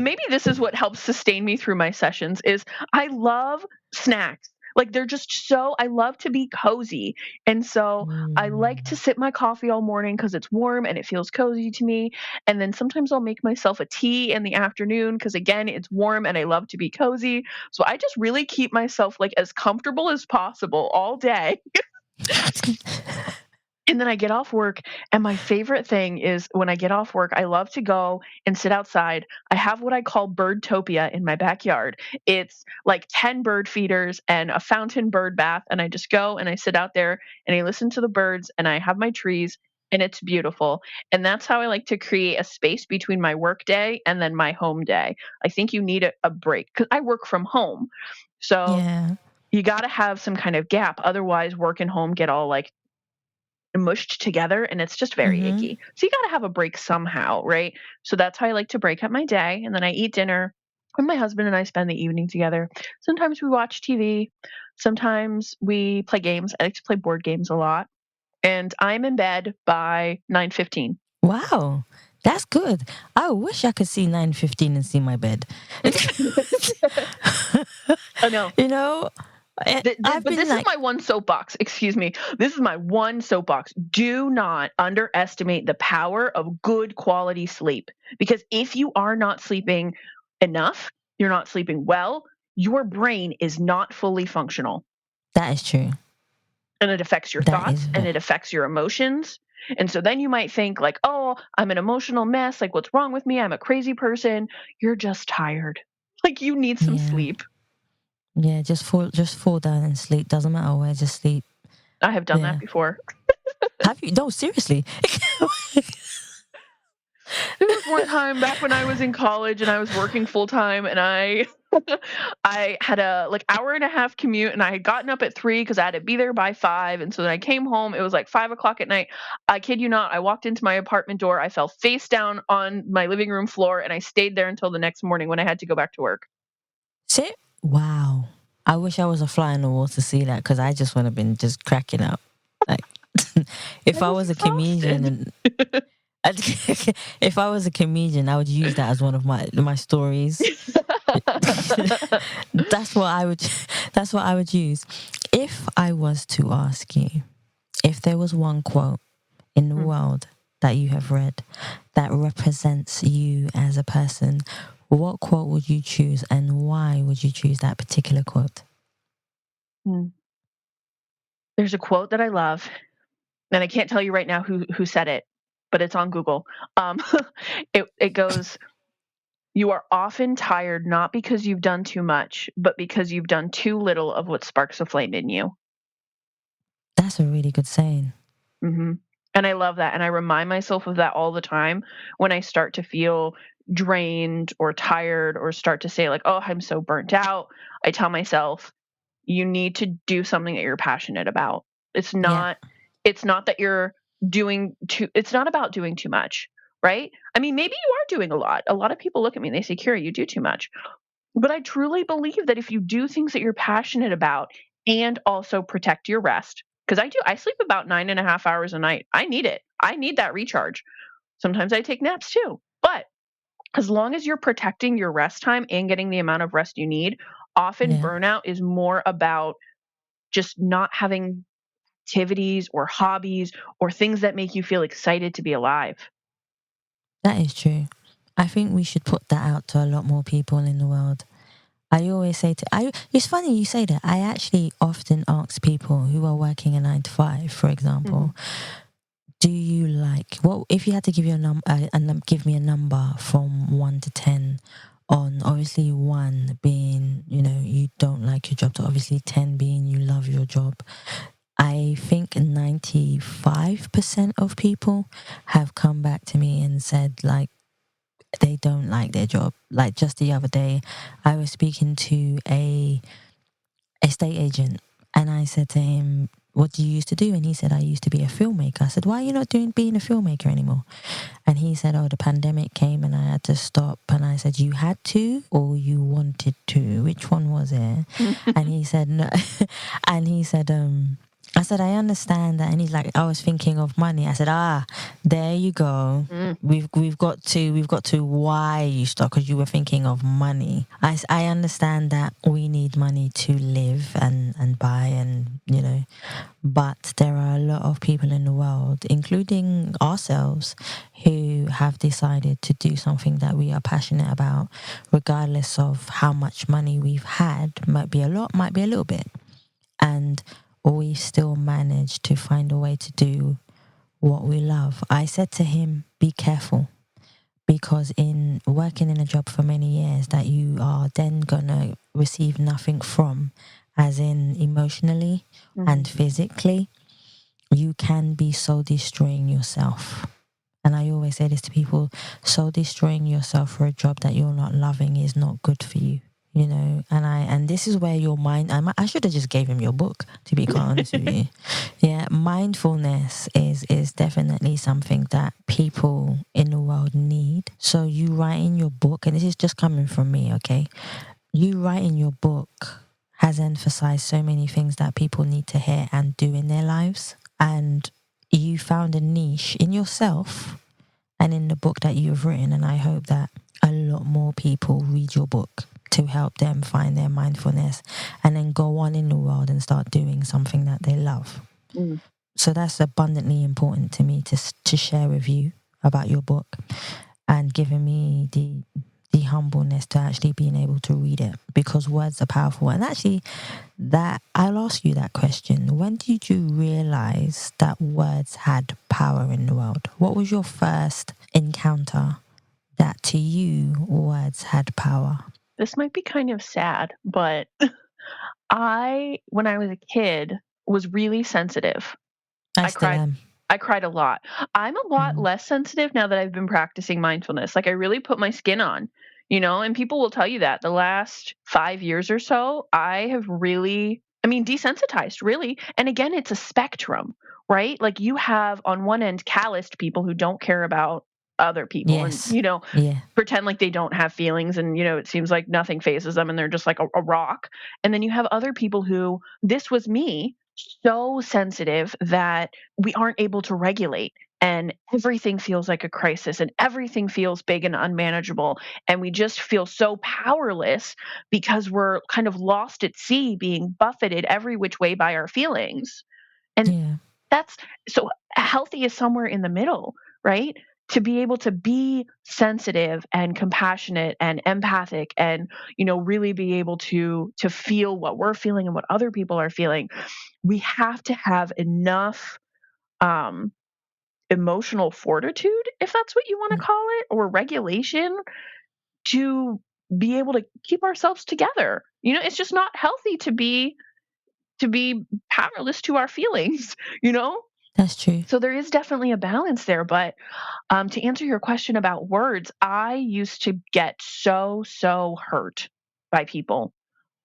Speaker 11: maybe this is what helps sustain me through my sessions is I love snacks. Like, they're just I love to be cozy. And so I like to sip my coffee all morning because it's warm and it feels cozy to me. And then sometimes I'll make myself a tea in the afternoon because, again, it's warm and I love to be cozy. So I just really keep myself as comfortable as possible all day. And then I get off work, and my favorite thing is when I get off work, I love to go and sit outside. I have what I call Birdtopia in my backyard. It's like 10 bird feeders and a fountain bird bath, and I just go and I sit out there and I listen to the birds and I have my trees, and it's beautiful. And that's how I like to create a space between my work day and then my home day. I think you need a break because I work from home. So you got to have some kind of gap. Otherwise, work and home get all mushed together and it's just very icky. So you got to have a break somehow, right? So that's how I like to break up my day. And then I eat dinner and my husband and I spend the evening together. Sometimes we watch TV. Sometimes we play games. I like to play board games a lot. And I'm in bed by 9:15.
Speaker 1: Wow. That's good. I wish I could see 9:15 and see my bed.
Speaker 11: I know. But this is my one soapbox. Excuse me. This is my one soapbox. Do not underestimate the power of good quality sleep. Because if you are not sleeping enough, you're not sleeping well, your brain is not fully functional.
Speaker 1: That is true.
Speaker 11: And it affects your thoughts and it affects your emotions. And so then you might think oh, I'm an emotional mess. What's wrong with me? I'm a crazy person. You're just tired. You need some sleep.
Speaker 1: Yeah, just fall down and sleep. Doesn't matter where, just sleep.
Speaker 11: I have done that before.
Speaker 1: Have you? No, seriously.
Speaker 11: There was one time back when I was in college and I was working full time and I had a hour and a half commute and I had gotten up at 3 because I had to be there by 5. And so then I came home, it was 5 o'clock at night. I kid you not, I walked into my apartment door, I fell face down on my living room floor and I stayed there until the next morning when I had to go back to work.
Speaker 1: Wow. I wish I was a fly on the wall to see that because I just would have been just cracking up. If I was a comedian If I was a comedian, I would use that as one of my stories. That's what I would. That's what I would use. If I was to ask you, if there was one quote in the world that you have read that represents you as a person, what quote would you choose, and why would you choose that particular quote?
Speaker 11: There's a quote that I love, and I can't tell you right now who said it, but it's on Google. It goes, "You are often tired not because you've done too much, but because you've done too little of what sparks a flame in you."
Speaker 1: That's a really good saying.
Speaker 11: And I love that. And I remind myself of that all the time when I start to feel drained or tired or start to say, like, oh, I'm so burnt out. I tell myself, you need to do something that you're passionate about. It's not that you're it's not about doing too much, right? I mean, maybe you are doing a lot. A lot of people look at me and they say, Kira, you do too much. But I truly believe that if you do things that you're passionate about and also protect your rest, because I sleep about 9.5 hours a night. I need it. I need that recharge. Sometimes I take naps too. But as long as you're protecting your rest time and getting the amount of rest you need, often burnout is more about just not having activities or hobbies or things that make you feel excited to be alive.
Speaker 1: That is true. I think we should put that out to a lot more people in the world. I always say it's funny you say that. I actually often ask people who are working a 9 to 5, for example, do you like, well, if you had to give give me a number from 1 to 10, on obviously 1 being, you don't like your job, to obviously 10 being you love your job. I think 95% of people have come back to me and said, like, they don't like their job. Like, just the other day, I was speaking to a estate agent, and I said to him, what do you used to do? And he said, I used to be a filmmaker. I said, why are you not being a filmmaker anymore? And he said, oh, the pandemic came and I had to stop. And I said, you had to or you wanted to? Which one was it? And he said, no. And he said, I said, I understand that. And he's like, I was thinking of money. I said, there you go. We've got to why you stopped, because you were thinking of money. I understand that we need money to live and buy and, but there are a lot of people in the world, including ourselves, who have decided to do something that we are passionate about, regardless of how much money we've had. Might be a lot, might be a little bit. And we still manage to find a way to do what we love. I said to him, be careful, because in working in a job for many years that you are then going to receive nothing from, as in emotionally and physically, you can be so destroying yourself. And I always say this to people, so destroying yourself for a job that you're not loving is not good for you. And this is where your mind, I should have just gave him your book, to be quite honest with you. Yeah, mindfulness is definitely something that people in the world need. So you write in your book, and this is just coming from me, okay? You write in your book has emphasized so many things that people need to hear and do in their lives. And you found a niche in yourself and in the book that you've written. And I hope that a lot more people read your book to help them find their mindfulness and then go on in the world and start doing something that they love. So that's abundantly important to me to share with you about your book, and giving me the humbleness to actually being able to read it, because words are powerful. And actually, that I'll ask you that question. When did you realize that words had power in the world? What was your first encounter that to you words had power?
Speaker 11: This might be kind of sad, but when I was a kid, was really sensitive. I cried a lot. I'm a lot less sensitive now that I've been practicing mindfulness. Like, I really put my skin on, and people will tell you that the last 5 years or so, I have really, desensitized, really. And again, it's a spectrum, right? Like, you have on one end calloused people who don't care about other people and pretend like they don't have feelings, and it seems like nothing phases them and they're just like a rock. And then you have other people who, this was me, so sensitive that we aren't able to regulate. and everything feels like a crisis and everything feels big and unmanageable. And we just feel so powerless because we're kind of lost at sea, being buffeted every which way by our feelings. And
Speaker 1: Yeah.
Speaker 11: that's so healthy is somewhere in the middle, right? To be able to be sensitive and compassionate and empathic and, really be able to feel what we're feeling and what other people are feeling. We have to have enough emotional fortitude, if that's what you want to call it, or regulation to be able to keep ourselves together. It's just not healthy to be powerless to our feelings,
Speaker 1: That's true.
Speaker 11: So there is definitely a balance there. But to answer your question about words, I used to get so hurt by people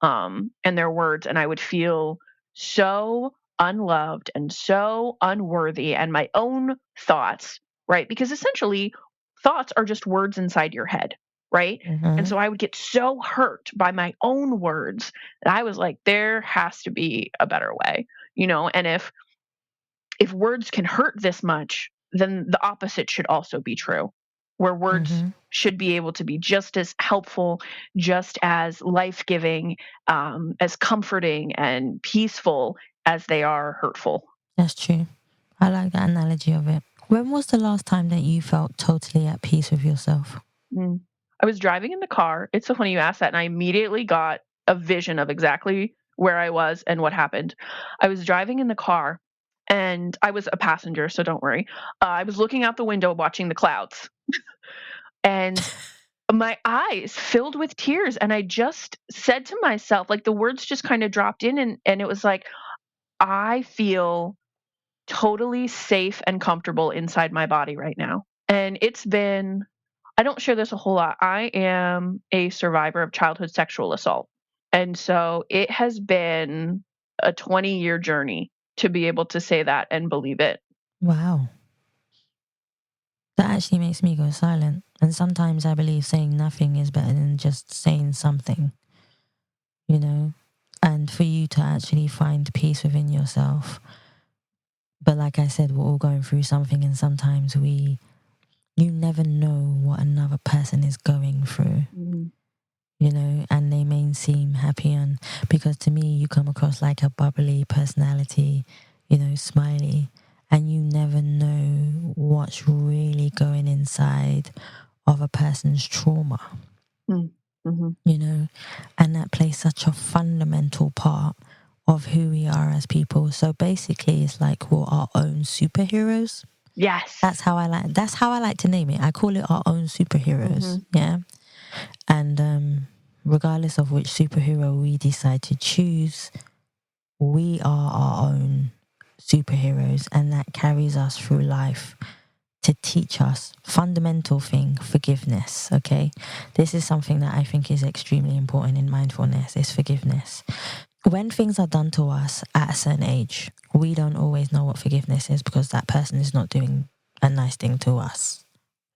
Speaker 11: and their words, and I would feel so unloved and so unworthy, and my own thoughts, right? Because essentially, thoughts are just words inside your head, right? And so I would get so hurt by my own words that I was like, there has to be a better way, and if words can hurt this much, then the opposite should also be true, where words should be able to be just as helpful, just as life-giving, as comforting and peaceful as they are hurtful.
Speaker 1: That's true. I like that analogy of it. When was the last time that you felt totally at peace with yourself?
Speaker 11: I was driving in the car. It's so funny you asked that, and I immediately got a vision of exactly where I was and what happened. I was driving in the car, and I was a passenger, so don't worry. I was looking out the window watching the clouds, and my eyes filled with tears, and I just said to myself, like the words just kind of dropped in, and it was like, I feel totally safe and comfortable inside my body right now. And I don't share this a whole lot. I am a survivor of childhood sexual assault. And so it has been a 20-year journey to be able to say that and believe it.
Speaker 1: Wow. That actually makes me go silent. And sometimes I believe saying nothing is better than just saying something, and for you to actually find peace within yourself. But like I said, we're all going through something, and sometimes you never know what another person is going through, and they may seem happy. And because to me, you come across like a bubbly personality, smiley, and you never know what's really going inside of a person's trauma, and that plays such a fundamental part of who we are as people. So basically, it's like we're our own superheroes.
Speaker 11: Yes.
Speaker 1: That's how I like to name it. I call it our own superheroes. Yeah. And regardless of which superhero we decide to choose, we are our own superheroes, and that carries us through life to teach us fundamental thing, forgiveness. Okay, this is something that I think is extremely important in mindfulness, is forgiveness. When things are done to us at a certain age, we don't always know what forgiveness is, because that person is not doing a nice thing to us,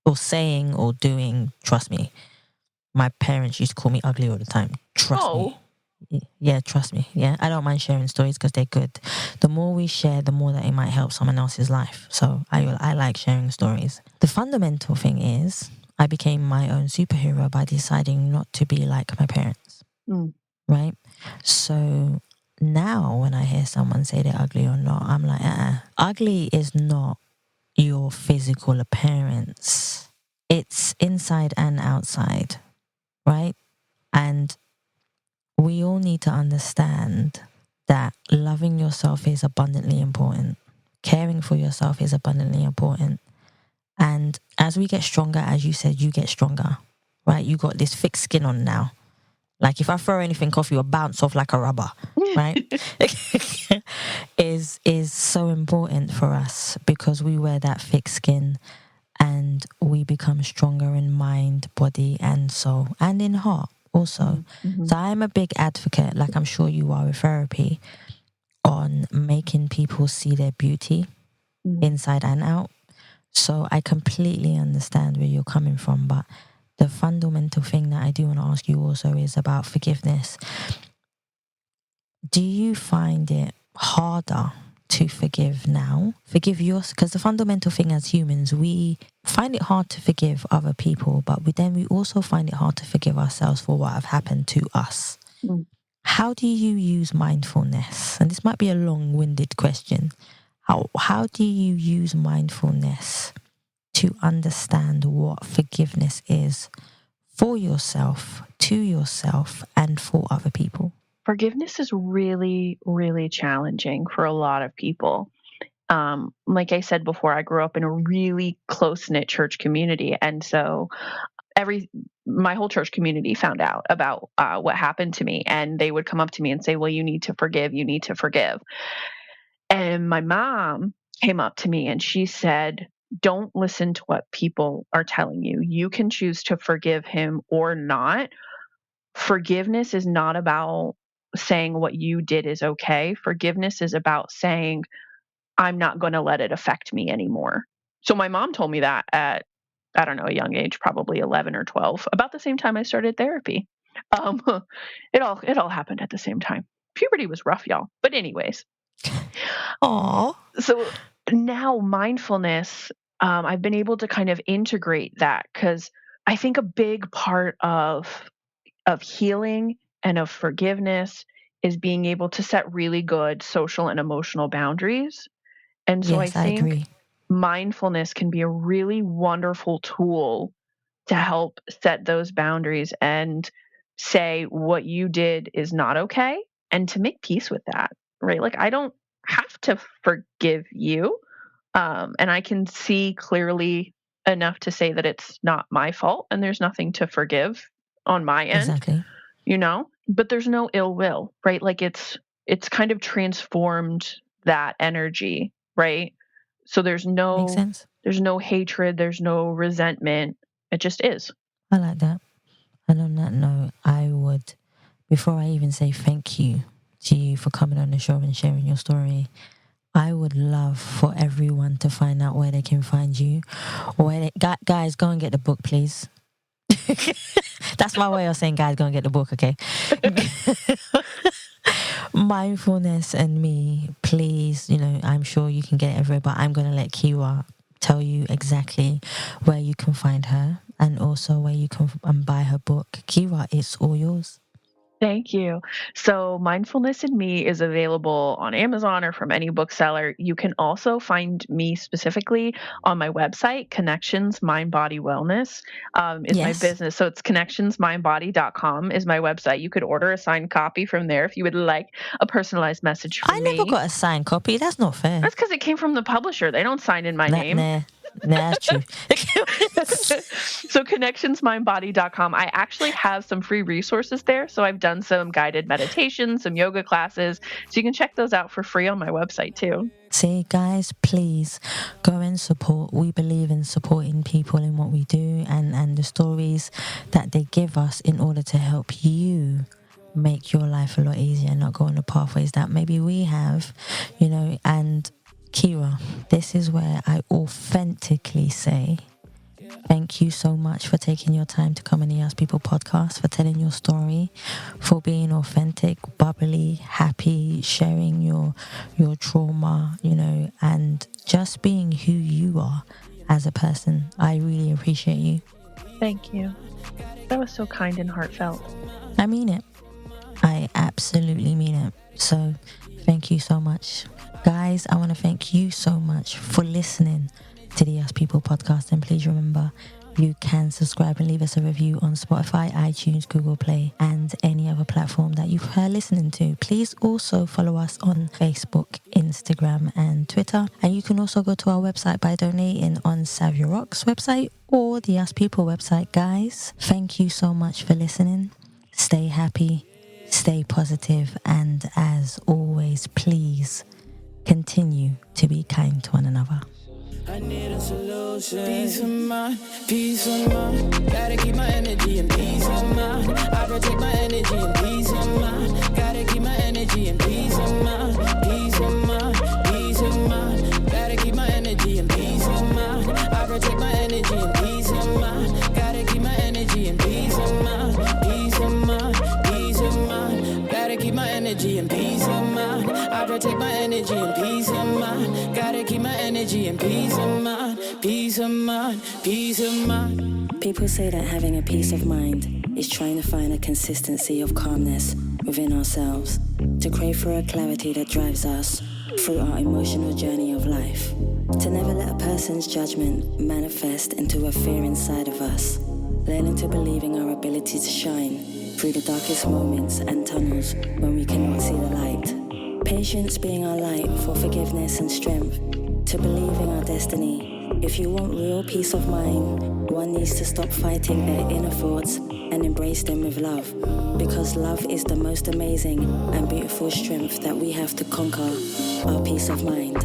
Speaker 1: or saying or doing. Trust me, my parents used to call me ugly all the time. Trust me. Yeah, trust me. Yeah, I don't mind sharing stories because they're good. The more we share, the more that it might help someone else's life. So I like sharing stories. The fundamental thing is I became my own superhero by deciding not to be like my parents. Right? So now when I hear someone say they're ugly or not, I'm like, ugly is not your physical appearance. It's inside and outside, right? And we all need to understand that loving yourself is abundantly important. Caring for yourself is abundantly important. And as we get stronger, as you said, you get stronger, right? You got this thick skin on now. Like if I throw anything off, you'll bounce off like a rubber, right? is so important for us, because we wear that thick skin and we become stronger in mind, body and soul, and in heart also. So I'm a big advocate, like I'm sure you are with therapy, on making people see their beauty inside and out. So I completely understand where you're coming from, but the fundamental thing that I do want to ask you also is about forgiveness. Do you find it harder to forgive now. Forgive yours, because the fundamental thing as humans, we find it hard to forgive other people, but we also find it hard to forgive ourselves for what have happened to us. How do you use mindfulness? And this might be a long-winded question. How do you use mindfulness to understand what forgiveness is for yourself, to yourself, and for other people?
Speaker 11: Forgiveness is really, really challenging for a lot of people. Like I said before, I grew up in a really close-knit church community. And so my whole church community found out about what happened to me. And they would come up to me and say, well, you need to forgive. You need to forgive. And my mom came up to me and she said, don't listen to what people are telling you. You can choose to forgive him or not. Forgiveness is not about saying what you did is okay. Forgiveness is about saying, I'm not going to let it affect me anymore. So my mom told me that at, I don't know, a young age, probably 11 or 12, about the same time I started therapy. It all happened at the same time. Puberty was rough, y'all. But anyways.
Speaker 1: Aww.
Speaker 11: So now mindfulness, I've been able to kind of integrate that, because I think a big part of healing and of forgiveness is being able to set really good social and emotional boundaries. And so
Speaker 1: Yes,
Speaker 11: I think
Speaker 1: I agree.
Speaker 11: mindfulness can be a really wonderful tool to help set those boundaries and say what you did is not okay, and to make peace with that, right? Like, I don't have to forgive you. And I can see clearly enough to say that it's not my fault and there's nothing to forgive on my end.
Speaker 1: Exactly.
Speaker 11: But there's no ill will, right? Like it's kind of transformed that energy, right? So there's
Speaker 1: Makes sense.
Speaker 11: no hatred, there's no resentment. It just is.
Speaker 1: I like that. And on that note, I would, before I even say thank you to you for coming on the show and sharing your story, I would love for everyone to find out where they can find you. Guys, go and get the book, please. That's my way of saying, guys, go and get the book, okay? Mindfulness and me, please, I'm sure you can get it everywhere, but I'm going to let Kira tell you exactly where you can find her and also where you can buy her book. Kira, it's all yours.
Speaker 11: Thank you. So Mindfulness in Me is available on Amazon or from any bookseller. You can also find me specifically on my website. Connections Mind Body Wellness is my business. So it's connectionsmindbody.com is my website. You could order a signed copy from there if you would like a personalized message from me.
Speaker 1: I never got a signed copy. That's not fair.
Speaker 11: That's because it came from the publisher. They don't sign in my name.
Speaker 1: Nah, that's true.
Speaker 11: So connectionsmindbody.com. I actually have some free resources there. So I've done some guided meditations, some yoga classes. So you can check those out for free on my website too.
Speaker 1: See, guys, please go and support. We believe in supporting people in what we do and the stories that they give us in order to help you make your life a lot easier and not go on the pathways that maybe we have, and Kira, this is where I authentically say thank you so much for taking your time to come on the Ask People podcast, for telling your story, for being authentic, bubbly, happy, sharing your trauma, and just being who you are as a person. I really appreciate you.
Speaker 11: Thank you. That was so kind and heartfelt.
Speaker 1: I mean it. I absolutely mean it. So thank you so much. Guys, I want to thank you so much for listening to the Ask People podcast. And please remember, you can subscribe and leave us a review on Spotify, iTunes, Google Play, and any other platform that you've heard listening to. Please also follow us on Facebook, Instagram, and Twitter. And you can also go to our website by donating on Savia Rock's website or the Ask People website. Guys, thank you so much for listening. Stay happy, stay positive, and as always, please continue to be kind to one another.
Speaker 12: I need a solution. Peace of mind, peace of mind. Gotta keep my energy and peace of mind. I protect my energy and peace of mind. Gotta keep my energy and peace of mind. Peace of mind, peace of mind. Gotta keep my energy and peace of mind. I protect my energy and peace of mind. Gotta keep my energy and peace of mind. Peace of mind, peace of mind. Gotta keep my energy and peace of mind. I protect my energy and peace of mind. and peace of mind, peace of mind, peace of mind.
Speaker 3: People say that having a peace of mind is trying to find a consistency of calmness within ourselves, to crave for a clarity that drives us through our emotional journey of life, to never let a person's judgment manifest into a fear inside of us, learning to believe in our ability to shine through the darkest moments and tunnels when we cannot see the light. Patience being our light for forgiveness and strength, to believe in our destiny. If you want real peace of mind, one needs to stop fighting their inner thoughts and embrace them with love, because love is the most amazing and beautiful strength that we have to conquer our peace of mind.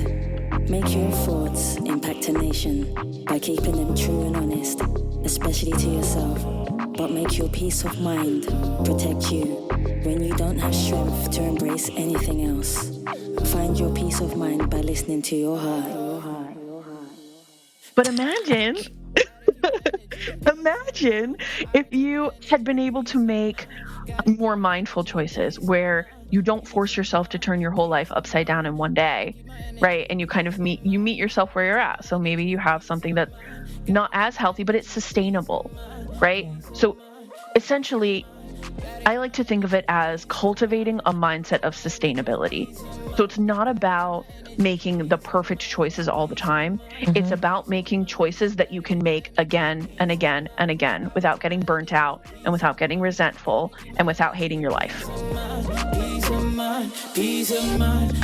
Speaker 3: Make your thoughts impact a nation by keeping them true and honest, especially to yourself, but make your peace of mind protect you when you don't have strength to embrace anything else. Find your peace of mind by listening to your heart.
Speaker 11: But imagine if you had been able to make more mindful choices where you don't force yourself to turn your whole life upside down in one day, right? And you kind of meet yourself where you're at. So maybe you have something that's not as healthy, but it's sustainable, right? So essentially, I like to think of it as cultivating a mindset of sustainability. So it's not about making the perfect choices all the time. Mm-hmm. It's about making choices that you can make again and again and again without getting burnt out and without getting resentful and without hating your life.
Speaker 12: Peace of mind, peace of mind.